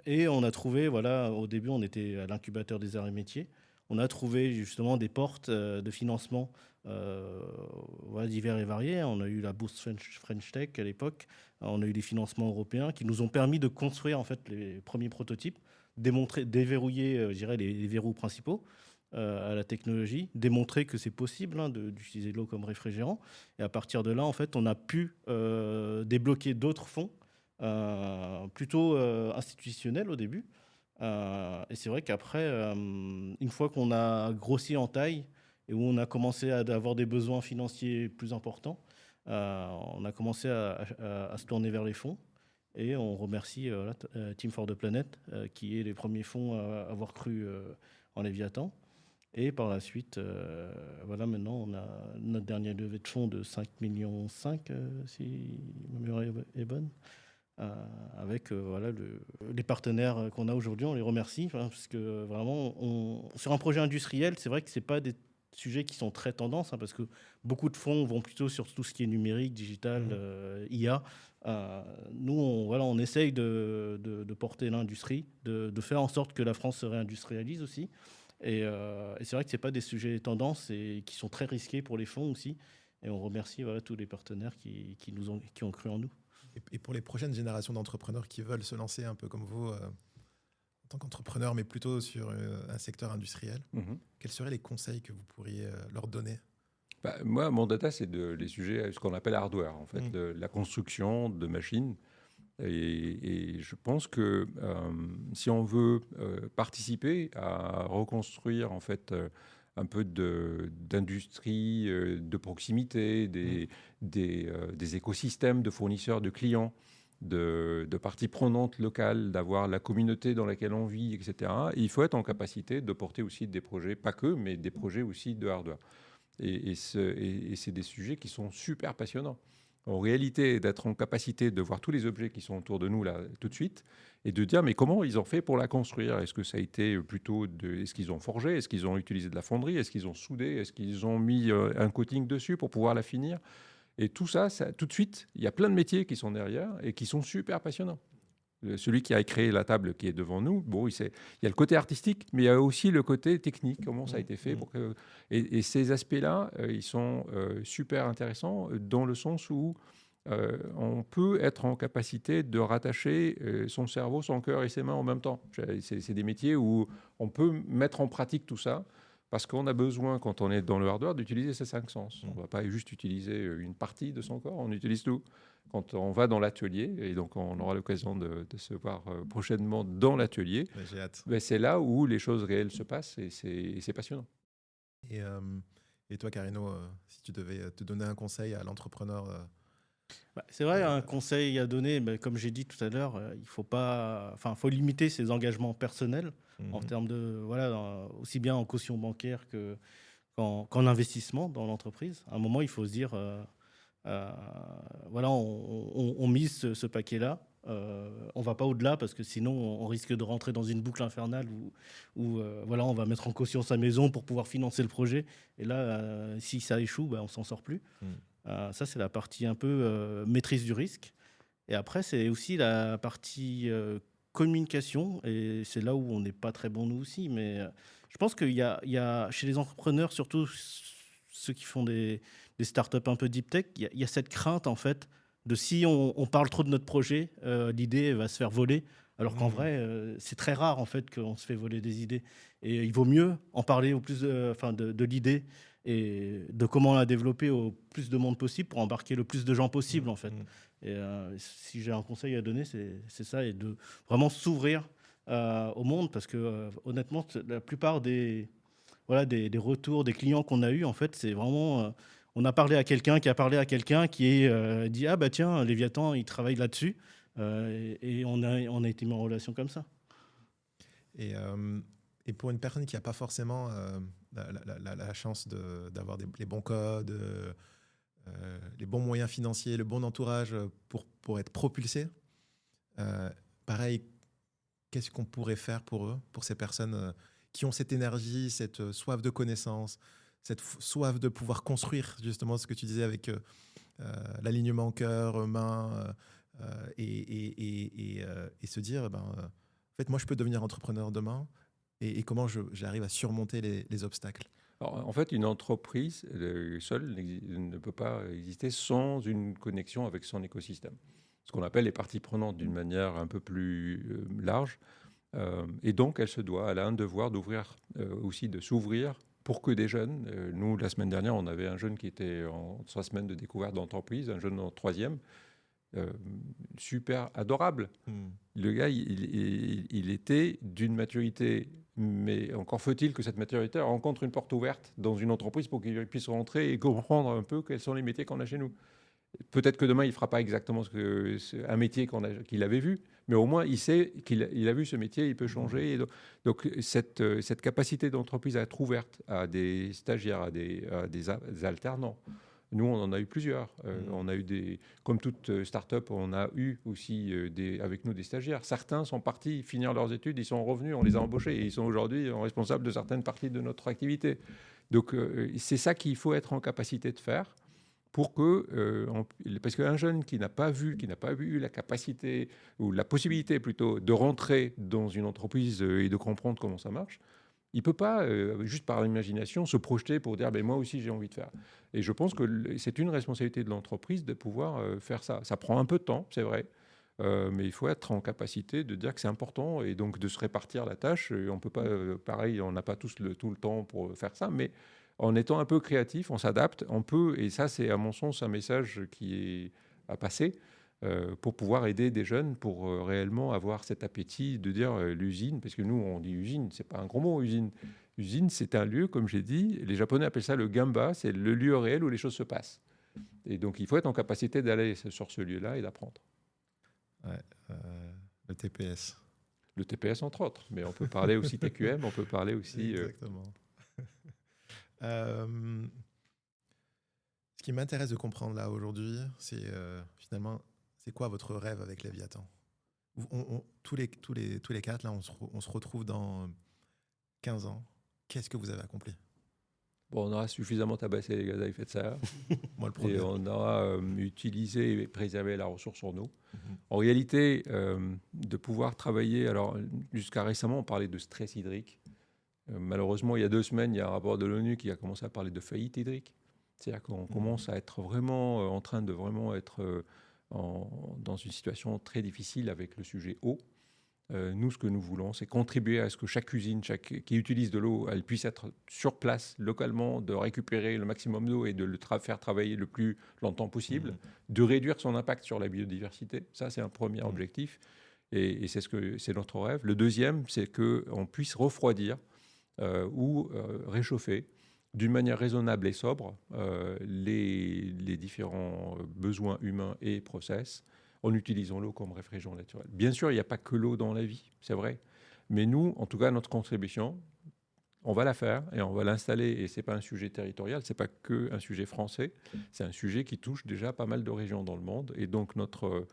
Et on a trouvé, voilà, au début, on était à l'incubateur des arts et métiers. On a trouvé justement des portes de financement divers et variés. On a eu la bourse French Tech à l'époque. On a eu des financements européens qui nous ont permis de construire en fait les premiers prototypes, déverrouiller, je dirais, les verrous principaux à la technologie, démontrer que c'est possible d'utiliser l'eau comme réfrigérant. Et à partir de là, en fait, on a pu débloquer d'autres fonds, plutôt institutionnels au début. Et c'est vrai qu'après, une fois qu'on a grossi en taille et où on a commencé à avoir des besoins financiers plus importants, on a commencé à se tourner vers les fonds. Et on remercie Team for the Planet, qui est les premiers fonds à avoir cru en Léviathan. Et par la suite, maintenant, on a notre dernière levée de fonds de 5,5 millions, si ma mémoire est bonne. Avec les partenaires qu'on a aujourd'hui, on les remercie. Parce que vraiment, sur un projet industriel, c'est vrai que ce n'est pas des sujets qui sont très tendances, parce que beaucoup de fonds vont plutôt sur tout ce qui est numérique, digital, IA. Nous, on essaye de porter l'industrie, de faire en sorte que la France se réindustrialise aussi. Et c'est vrai que ce n'est pas des sujets tendances et qui sont très risqués pour les fonds aussi. Et on remercie tous les partenaires qui ont cru en nous. Et pour les prochaines générations d'entrepreneurs qui veulent se lancer un peu comme vous, en tant qu'entrepreneur, mais plutôt sur un secteur industriel, quels seraient les conseils que vous pourriez leur donner ? Moi, mon data, c'est les sujets, ce qu'on appelle hardware, en fait, la construction de machines. Et je pense que si on veut participer à reconstruire, en fait, un peu d'industrie de proximité, des écosystèmes de fournisseurs, de clients, de parties prenantes locales, d'avoir la communauté dans laquelle on vit, etc. Et il faut être en capacité de porter aussi des projets, pas que, mais des projets aussi de hardware. Et c'est des sujets qui sont super passionnants. En réalité, d'être en capacité de voir tous les objets qui sont autour de nous là tout de suite et de dire mais comment ils ont fait pour la construire ? Est-ce que ça a été plutôt est-ce qu'ils ont forgé ? Est-ce qu'ils ont utilisé de la fonderie ? Est-ce qu'ils ont soudé ? Est-ce qu'ils ont mis un coating dessus pour pouvoir la finir ? Et tout ça, tout de suite, il y a plein de métiers qui sont derrière et qui sont super passionnants. Celui qui a créé la table qui est devant nous, bon, il y a le côté artistique, mais il y a aussi le côté technique, comment ça a été fait. Et ces aspects-là, ils sont super intéressants dans le sens où on peut être en capacité de rattacher son cerveau, son cœur et ses mains en même temps. C'est des métiers où on peut mettre en pratique tout ça parce qu'on a besoin, quand on est dans le hardware, d'utiliser ses 5 sens. On ne va pas juste utiliser une partie de son corps, on utilise tout. Quand on va dans l'atelier, et donc on aura l'occasion de se voir prochainement dans l'atelier, j'ai hâte. C'est là où les choses réelles se passent et c'est passionnant. Et toi, Carino, si tu devais te donner un conseil à l'entrepreneur c'est vrai, un conseil à donner, comme j'ai dit tout à l'heure, il faut limiter ses engagements personnels en termes de, aussi bien en caution bancaire qu'en investissement dans l'entreprise. À un moment, il faut se dire, on mise ce paquet-là. On va pas au-delà parce que sinon on risque de rentrer dans une boucle infernale où on va mettre en caution sa maison pour pouvoir financer le projet. Et là, si ça échoue, on s'en sort plus. Ça, c'est la partie un peu maîtrise du risque. Et après, c'est aussi la partie communication. Et c'est là où on n'est pas très bon, nous aussi. Mais je pense qu'il y a chez les entrepreneurs, surtout ceux qui font des startups un peu deep tech, il y a cette crainte, en fait, de si on parle trop de notre projet, l'idée va se faire voler. Alors qu'en vrai, c'est très rare, en fait, qu'on se fait voler des idées. Et il vaut mieux en parler au plus de l'idée et de comment la développer au plus de monde possible pour embarquer le plus de gens possible, en fait. Et si j'ai un conseil à donner, c'est ça, et de vraiment s'ouvrir au monde, parce que honnêtement, la plupart des retours des clients qu'on a eus, en fait, c'est vraiment... on a parlé à quelqu'un qui a parlé à quelqu'un qui dit « Ah bah tiens, Léviathan, il travaille là-dessus ». Et on a été mis en relation comme ça. Et pour une personne qui n'a pas forcément la chance d'avoir les bons codes, les bons moyens financiers, le bon entourage pour être propulsé, pareil, qu'est-ce qu'on pourrait faire pour eux, pour ces personnes qui ont cette énergie, cette soif de connaissance, cette soif de pouvoir construire justement ce que tu disais avec l'alignement cœur-main et se dire, en fait, moi, je peux devenir entrepreneur demain et comment j'arrive à surmonter les obstacles. Alors, en fait, une entreprise seule ne peut pas exister sans une connexion avec son écosystème. Ce qu'on appelle les parties prenantes d'une manière un peu plus large. Et donc, elle a un devoir d'ouvrir, aussi de s'ouvrir pour que des jeunes, nous, la semaine dernière, on avait un jeune qui était en 3 semaines de découverte d'entreprise, un jeune en 3e, super adorable. Le gars, il était d'une maturité, mais encore faut-il que cette maturité rencontre une porte ouverte dans une entreprise pour qu'il puisse rentrer et comprendre un peu quels sont les métiers qu'on a chez nous. Peut-être que demain, il ne fera pas exactement un métier qu'il avait vu, mais au moins, il sait qu'il a vu ce métier, il peut changer. Et donc cette capacité d'entreprise à être ouverte à des stagiaires, à des alternants. Nous, on en a eu plusieurs. On a eu comme toute start-up, on a eu aussi avec nous des stagiaires. Certains sont partis finir leurs études, ils sont revenus, on les a embauchés et ils sont aujourd'hui responsables de certaines parties de notre activité. Donc, c'est ça qu'il faut être en capacité de faire pour que, parce qu'un jeune qui n'a pas eu la capacité ou la possibilité plutôt de rentrer dans une entreprise et de comprendre comment ça marche, il ne peut pas, juste par l'imagination, se projeter pour dire ben, « moi aussi j'ai envie de faire ». Et je pense que c'est une responsabilité de l'entreprise de pouvoir faire ça. Ça prend un peu de temps, c'est vrai, mais il faut être en capacité de dire que c'est important et donc de se répartir la tâche. Et on peut pas, pareil, on n'a pas tous tout le temps pour faire ça, mais en étant un peu créatif, on s'adapte, on peut, et ça c'est à mon sens un message qui est à passer, pour pouvoir aider des jeunes pour réellement avoir cet appétit de dire l'usine, parce que nous on dit usine, c'est pas un gros mot usine. Usine, c'est un lieu, comme j'ai dit, les Japonais appellent ça le gamba, c'est le lieu réel où les choses se passent. Et donc il faut être en capacité d'aller sur ce lieu-là et d'apprendre. Ouais, le TPS. Le TPS entre autres, mais on peut parler aussi TQM, on peut parler aussi... Exactement. Ce qui m'intéresse de comprendre là aujourd'hui, c'est finalement, c'est quoi votre rêve avec Léviathan? Tous les quatre, là, on se retrouve dans 15 ans. Qu'est-ce que vous avez accompli? Bon, on aura suffisamment tabassé les gaz à effet de serre. Moi, le premier. Et on aura utilisé et préservé la ressource en eau. En réalité, de pouvoir travailler... Alors, jusqu'à récemment, on parlait de stress hydrique. Malheureusement, il y a 2 semaines, il y a un rapport de l'ONU qui a commencé à parler de faillite hydrique. C'est-à-dire qu'on commence à être vraiment en train de vraiment être dans une situation très difficile avec le sujet eau. Nous, ce que nous voulons, c'est contribuer à ce que chaque usine qui utilise de l'eau, elle puisse être sur place, localement, de récupérer le maximum d'eau et de le faire travailler le plus longtemps possible, de réduire son impact sur la biodiversité. Ça, c'est un premier objectif. Et c'est notre rêve. Le deuxième, c'est qu'on puisse refroidir ou réchauffer d'une manière raisonnable et sobre les différents besoins humains et process en utilisant l'eau comme réfrigérant naturel. Bien sûr, il n'y a pas que l'eau dans la vie, c'est vrai. Mais nous, en tout cas, notre contribution, on va la faire et on va l'installer. Et ce n'est pas un sujet territorial, ce n'est pas qu'un sujet français, c'est un sujet qui touche déjà pas mal de régions dans le monde. Et donc notre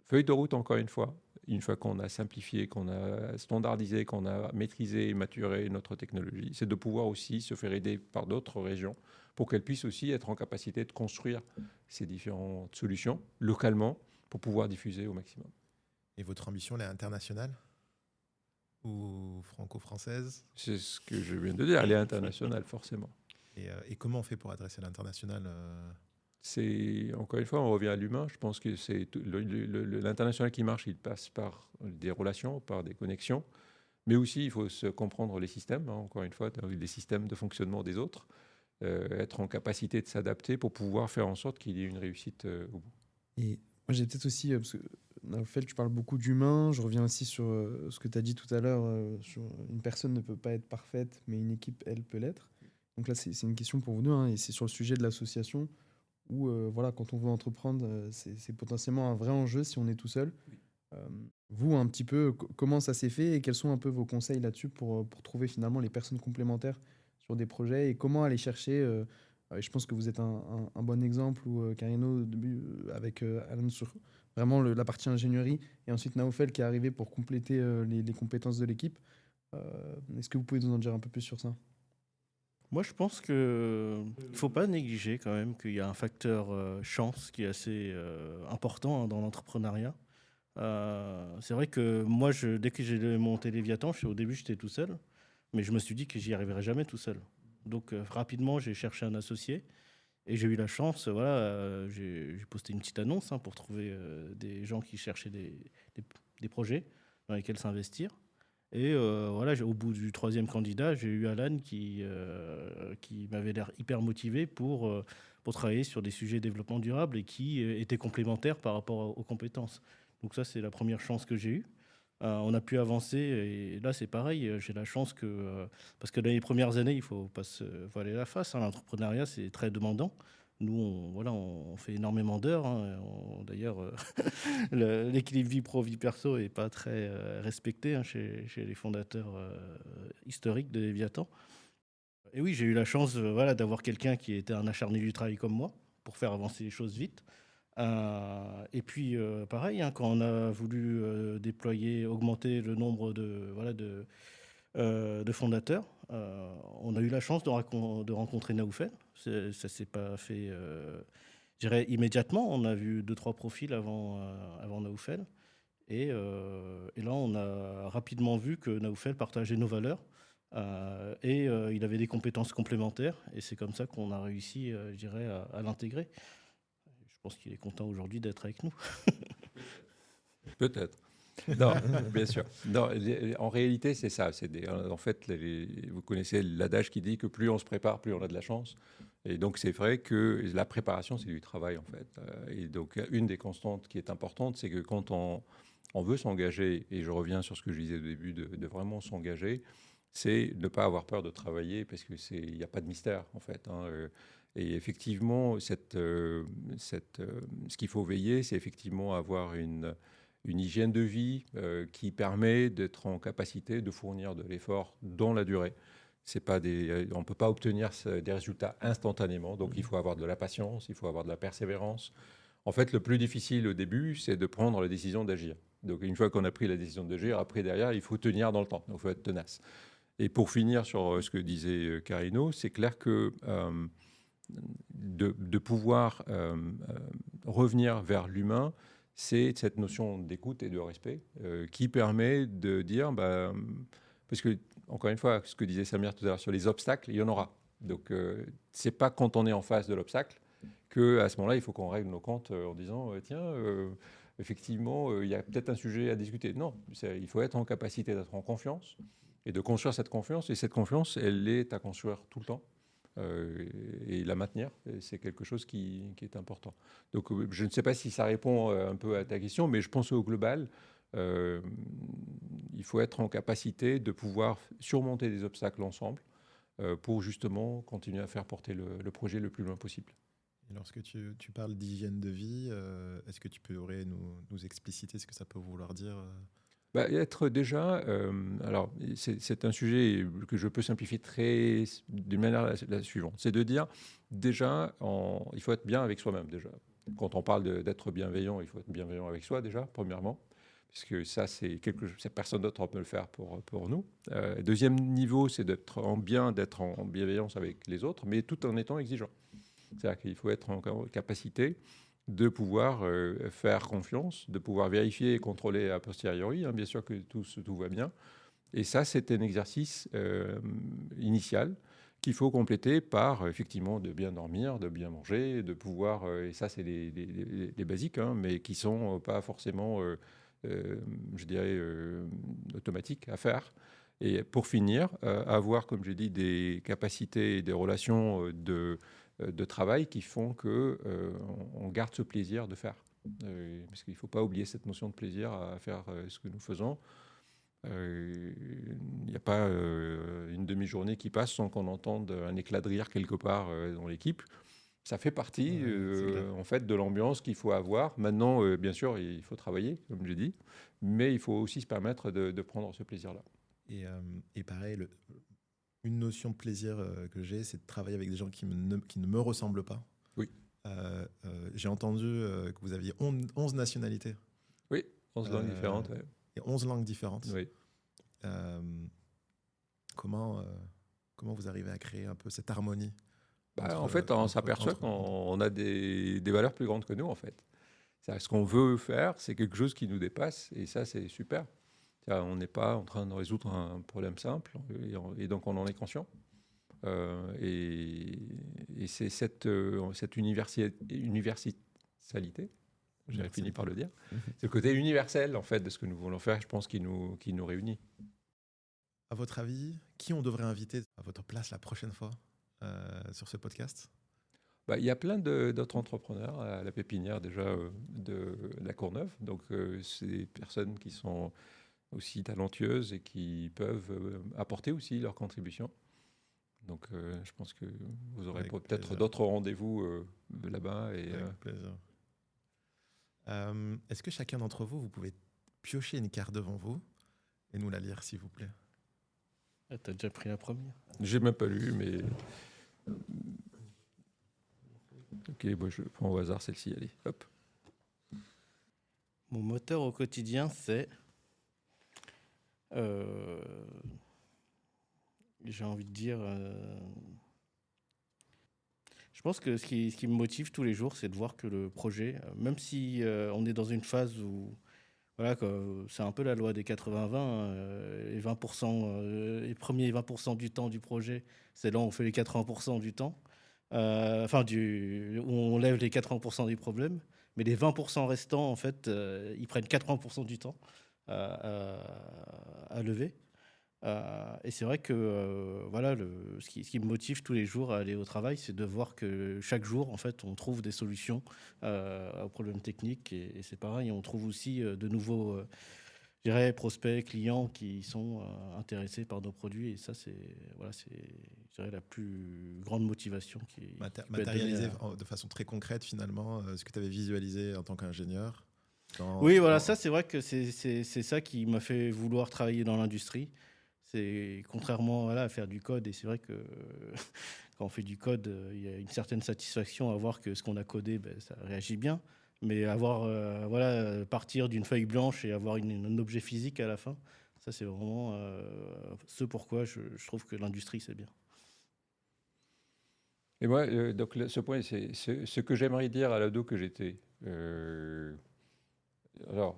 feuille de route, encore une fois qu'on a simplifié, qu'on a standardisé, qu'on a maîtrisé et maturé notre technologie, c'est de pouvoir aussi se faire aider par d'autres régions pour qu'elles puissent aussi être en capacité de construire ces différentes solutions localement pour pouvoir diffuser au maximum. Et votre ambition, elle est internationale ou franco-française? C'est ce que je viens de dire, elle est internationale forcément. Et comment on fait pour adresser l'international? C'est, encore une fois, on revient à l'humain. Je pense que c'est l'international qui marche, il passe par des relations, par des connexions. Mais aussi, il faut se comprendre les systèmes, encore une fois, les systèmes de fonctionnement des autres. Être en capacité de s'adapter pour pouvoir faire en sorte qu'il y ait une réussite au bout. Et moi, j'ai peut-être aussi, parce que Naoufel, tu parles beaucoup d'humain. Je reviens aussi sur ce que tu as dit tout à l'heure. Sur une personne ne peut pas être parfaite, mais une équipe, elle, peut l'être. Donc là, c'est une question pour vous deux, hein, et c'est sur le sujet de l'association. Où voilà, quand on veut entreprendre, c'est potentiellement un vrai enjeu si on est tout seul. Vous, un petit peu, comment ça s'est fait et quels sont un peu vos conseils là-dessus pour trouver finalement les personnes complémentaires sur des projets et comment aller chercher je pense que vous êtes un bon exemple, ou Carino au début, avec Alan sur vraiment la partie ingénierie, et ensuite Naoufel qui est arrivé pour compléter les compétences de l'équipe. Est-ce que vous pouvez nous en dire un peu plus sur ça? Moi, je pense qu'il ne faut pas négliger quand même qu'il y a un facteur chance qui est assez important, hein, dans l'entrepreneuriat. C'est vrai que moi, dès que j'ai monté Léviathan, au début, j'étais tout seul, mais je me suis dit que j'y arriverais jamais tout seul. Donc, rapidement, j'ai cherché un associé et j'ai eu la chance. Voilà, j'ai posté une petite annonce, hein, pour trouver des gens qui cherchaient des projets dans lesquels s'investir. Et voilà, au bout du 3e candidat, j'ai eu Alan qui m'avait l'air hyper motivé pour travailler sur des sujets de développement durable et qui était complémentaire par rapport aux compétences. Donc ça, c'est la première chance que j'ai eue. On a pu avancer et là, c'est pareil. J'ai la chance parce que dans les premières années, il ne faut pas se voiler la face, hein. L'entrepreneuriat, c'est très demandant. Nous, on fait énormément d'heures, hein. D'ailleurs, l'équilibre vie pro, vie perso n'est pas très respecté, hein, chez les fondateurs historiques de Léviathan. Et oui, j'ai eu la chance voilà, d'avoir quelqu'un qui était un acharné du travail comme moi pour faire avancer les choses vite. Et puis, pareil, hein, quand on a voulu augmenter le nombre de fondateurs. On a eu la chance de rencontrer Naoufel. Ça ne s'est pas fait, je dirais, immédiatement. On a vu 2-3 profils avant Naoufel. Et là, on a rapidement vu que Naoufel partageait nos valeurs. Il avait des compétences complémentaires. Et c'est comme ça qu'on a réussi, je dirais, à l'intégrer. Je pense qu'il est content aujourd'hui d'être avec nous. Peut-être. Non, bien sûr. Non, en réalité, c'est ça. En fait, vous connaissez l'adage qui dit que plus on se prépare, plus on a de la chance. Et donc, c'est vrai que la préparation, c'est du travail, en fait. Et donc, une des constantes qui est importante, c'est que quand on veut s'engager, et je reviens sur ce que je disais au début, de vraiment s'engager, c'est ne pas avoir peur de travailler, parce qu'il n'y a pas de mystère, en fait. Et effectivement, ce qu'il faut veiller, c'est effectivement avoir une hygiène de vie qui permet d'être en capacité de fournir de l'effort dans la durée. On ne peut pas obtenir des résultats instantanément, donc il faut avoir de la patience, il faut avoir de la persévérance. En fait, le plus difficile au début, c'est de prendre la décision d'agir. Donc une fois qu'on a pris la décision d'agir, après derrière, il faut tenir dans le temps, donc il faut être tenace. Et pour finir sur ce que disait Carino, c'est clair que de pouvoir revenir vers l'humain, c'est cette notion d'écoute et de respect qui permet de dire, parce que, encore une fois, ce que disait Samir tout à l'heure sur les obstacles, il y en aura. Donc, c'est pas quand on est en face de l'obstacle qu'à ce moment-là, il faut qu'on règle nos comptes en disant, tiens, effectivement, il y a peut-être un sujet à discuter. Non, il faut être en capacité d'être en confiance et de construire cette confiance. Et cette confiance, elle est à construire tout le temps. Et la maintenir, c'est quelque chose qui est important. Donc, je ne sais pas si ça répond un peu à ta question, mais je pense au global, il faut être en capacité de pouvoir surmonter des obstacles ensemble pour justement continuer à faire porter le projet le plus loin possible. Et lorsque tu parles d'hygiène de vie, est-ce que tu pourrais nous expliciter ce que ça peut vouloir dire être déjà, alors c'est un sujet que je peux simplifier d'une manière la suivante, c'est de dire déjà, il faut être bien avec soi-même déjà. Quand on parle d'être bienveillant, il faut être bienveillant avec soi déjà, premièrement, puisque ça c'est quelque chose, personne d'autre peut le faire pour nous. Deuxième niveau, c'est d'être en bienveillance avec les autres, mais tout en étant exigeant. C'est-à-dire qu'il faut être en capacité de pouvoir faire confiance, de pouvoir vérifier et contrôler a posteriori, bien sûr que tout va bien. Et ça, c'est un exercice initial qu'il faut compléter par, effectivement, de bien dormir, de bien manger, de pouvoir... et ça, c'est les basiques, mais qui ne sont pas forcément, je dirais, automatiques à faire. Et pour finir, avoir, comme j'ai dit, des capacités et des relations de travail qui font qu'on garde ce plaisir de faire. Parce qu'il ne faut pas oublier cette notion de plaisir à faire ce que nous faisons. Il n'y a pas une demi-journée qui passe sans qu'on entende un éclat de rire quelque part dans l'équipe. Ça fait partie en fait, de l'ambiance qu'il faut avoir. Maintenant, bien sûr, il faut travailler, comme j'ai dit, mais il faut aussi se permettre de prendre ce plaisir-là. Et pareil, une notion de plaisir que j'ai, c'est de travailler avec des gens qui ne me ressemblent pas. Oui. J'ai entendu que vous aviez 11 nationalités. Oui, 11 langues différentes. Ouais. Et 11 langues différentes. Oui. Comment vous arrivez à créer un peu cette harmonie en fait, on s'aperçoit qu'on a des valeurs plus grandes que nous, en fait. Ce qu'on veut faire, c'est quelque chose qui nous dépasse, et ça, c'est super. On n'est pas en train de résoudre un problème simple, et donc on en est conscient. Et c'est cette universalité, j'ai fini par le dire, c'est le côté universel en fait de ce que nous voulons faire, je pense, qui nous réunit. À votre avis, qui on devrait inviter à votre place la prochaine fois sur ce podcast ? Il y a plein d'autres entrepreneurs à la pépinière déjà de la Courneuve, donc c'est des personnes qui sont aussi talentueuses et qui peuvent apporter aussi leur contribution. Donc, je pense que vous aurez peut-être d'autres rendez-vous là-bas. Avec plaisir. Est-ce que chacun d'entre vous pouvez piocher une carte devant vous et nous la lire, s'il vous plaît ? T'as déjà pris la première ? J'ai même pas lu, mais... Ok, je prends au hasard celle-ci, allez, hop. Mon moteur au quotidien, c'est j'ai envie de dire... Je pense que ce qui me motive tous les jours, c'est de voir que le projet, même si on est dans une phase où voilà, c'est un peu la loi des 80-20, les 20%, les premiers 20% du temps du projet, c'est là où on fait les 80% du temps, où on lève les 80% des problèmes, mais les 20% restants, en fait, ils prennent 80% du temps à lever. Et c'est vrai que voilà, ce qui me motive tous les jours à aller au travail, c'est de voir que chaque jour, en fait, on trouve des solutions aux problèmes techniques. Et c'est pareil, on trouve aussi de nouveaux je dirais, prospects, clients qui sont intéressés par nos produits. Et ça, c'est je dirais, la plus grande motivation qui peut être donnée Matérialisé de façon très concrète, finalement, ce que tu avais visualisé en tant qu'ingénieur. Oui, voilà, ça, c'est vrai que c'est ça qui m'a fait vouloir travailler dans l'industrie. C'est contrairement voilà, à faire du code, et c'est vrai que quand on fait du code, il y a une certaine satisfaction à voir que ce qu'on a codé, ça réagit bien. Mais partir d'une feuille blanche et avoir un objet physique à la fin, ça c'est vraiment ce pourquoi je trouve que l'industrie c'est bien. Et moi, donc ce point, c'est ce que j'aimerais dire à l'ado que j'étais. Alors,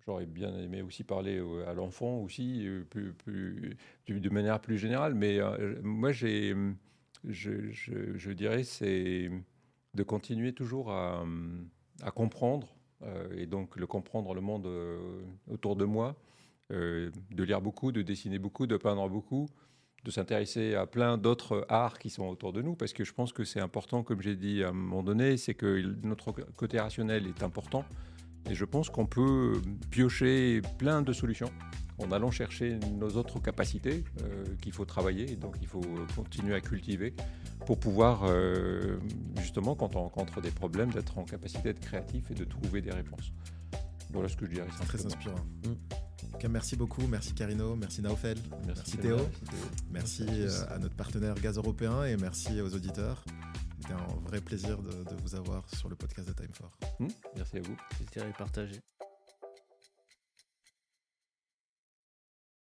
j'aurais bien aimé aussi parler à l'enfant aussi, de manière plus générale, mais moi, je dirais, c'est de continuer toujours à comprendre, et donc comprendre le monde autour de moi, de lire beaucoup, de dessiner beaucoup, de peindre beaucoup, de s'intéresser à plein d'autres arts qui sont autour de nous, parce que je pense que c'est important, comme j'ai dit à un moment donné, c'est que notre côté rationnel est important, et je pense qu'on peut piocher plein de solutions en allant chercher nos autres capacités qu'il faut travailler, et donc il faut continuer à cultiver pour pouvoir, justement, quand on rencontre des problèmes, d'être en capacité d'être créatif et de trouver des réponses. Voilà ce que je dirais. C'est très inspirant. En tout cas, merci beaucoup, merci Carino, merci Naofel, merci Théo, merci à notre partenaire Gaz Européen, et merci aux auditeurs. C'était un vrai plaisir de vous avoir sur le podcast de Time4. Merci à vous. Plaisir à partager.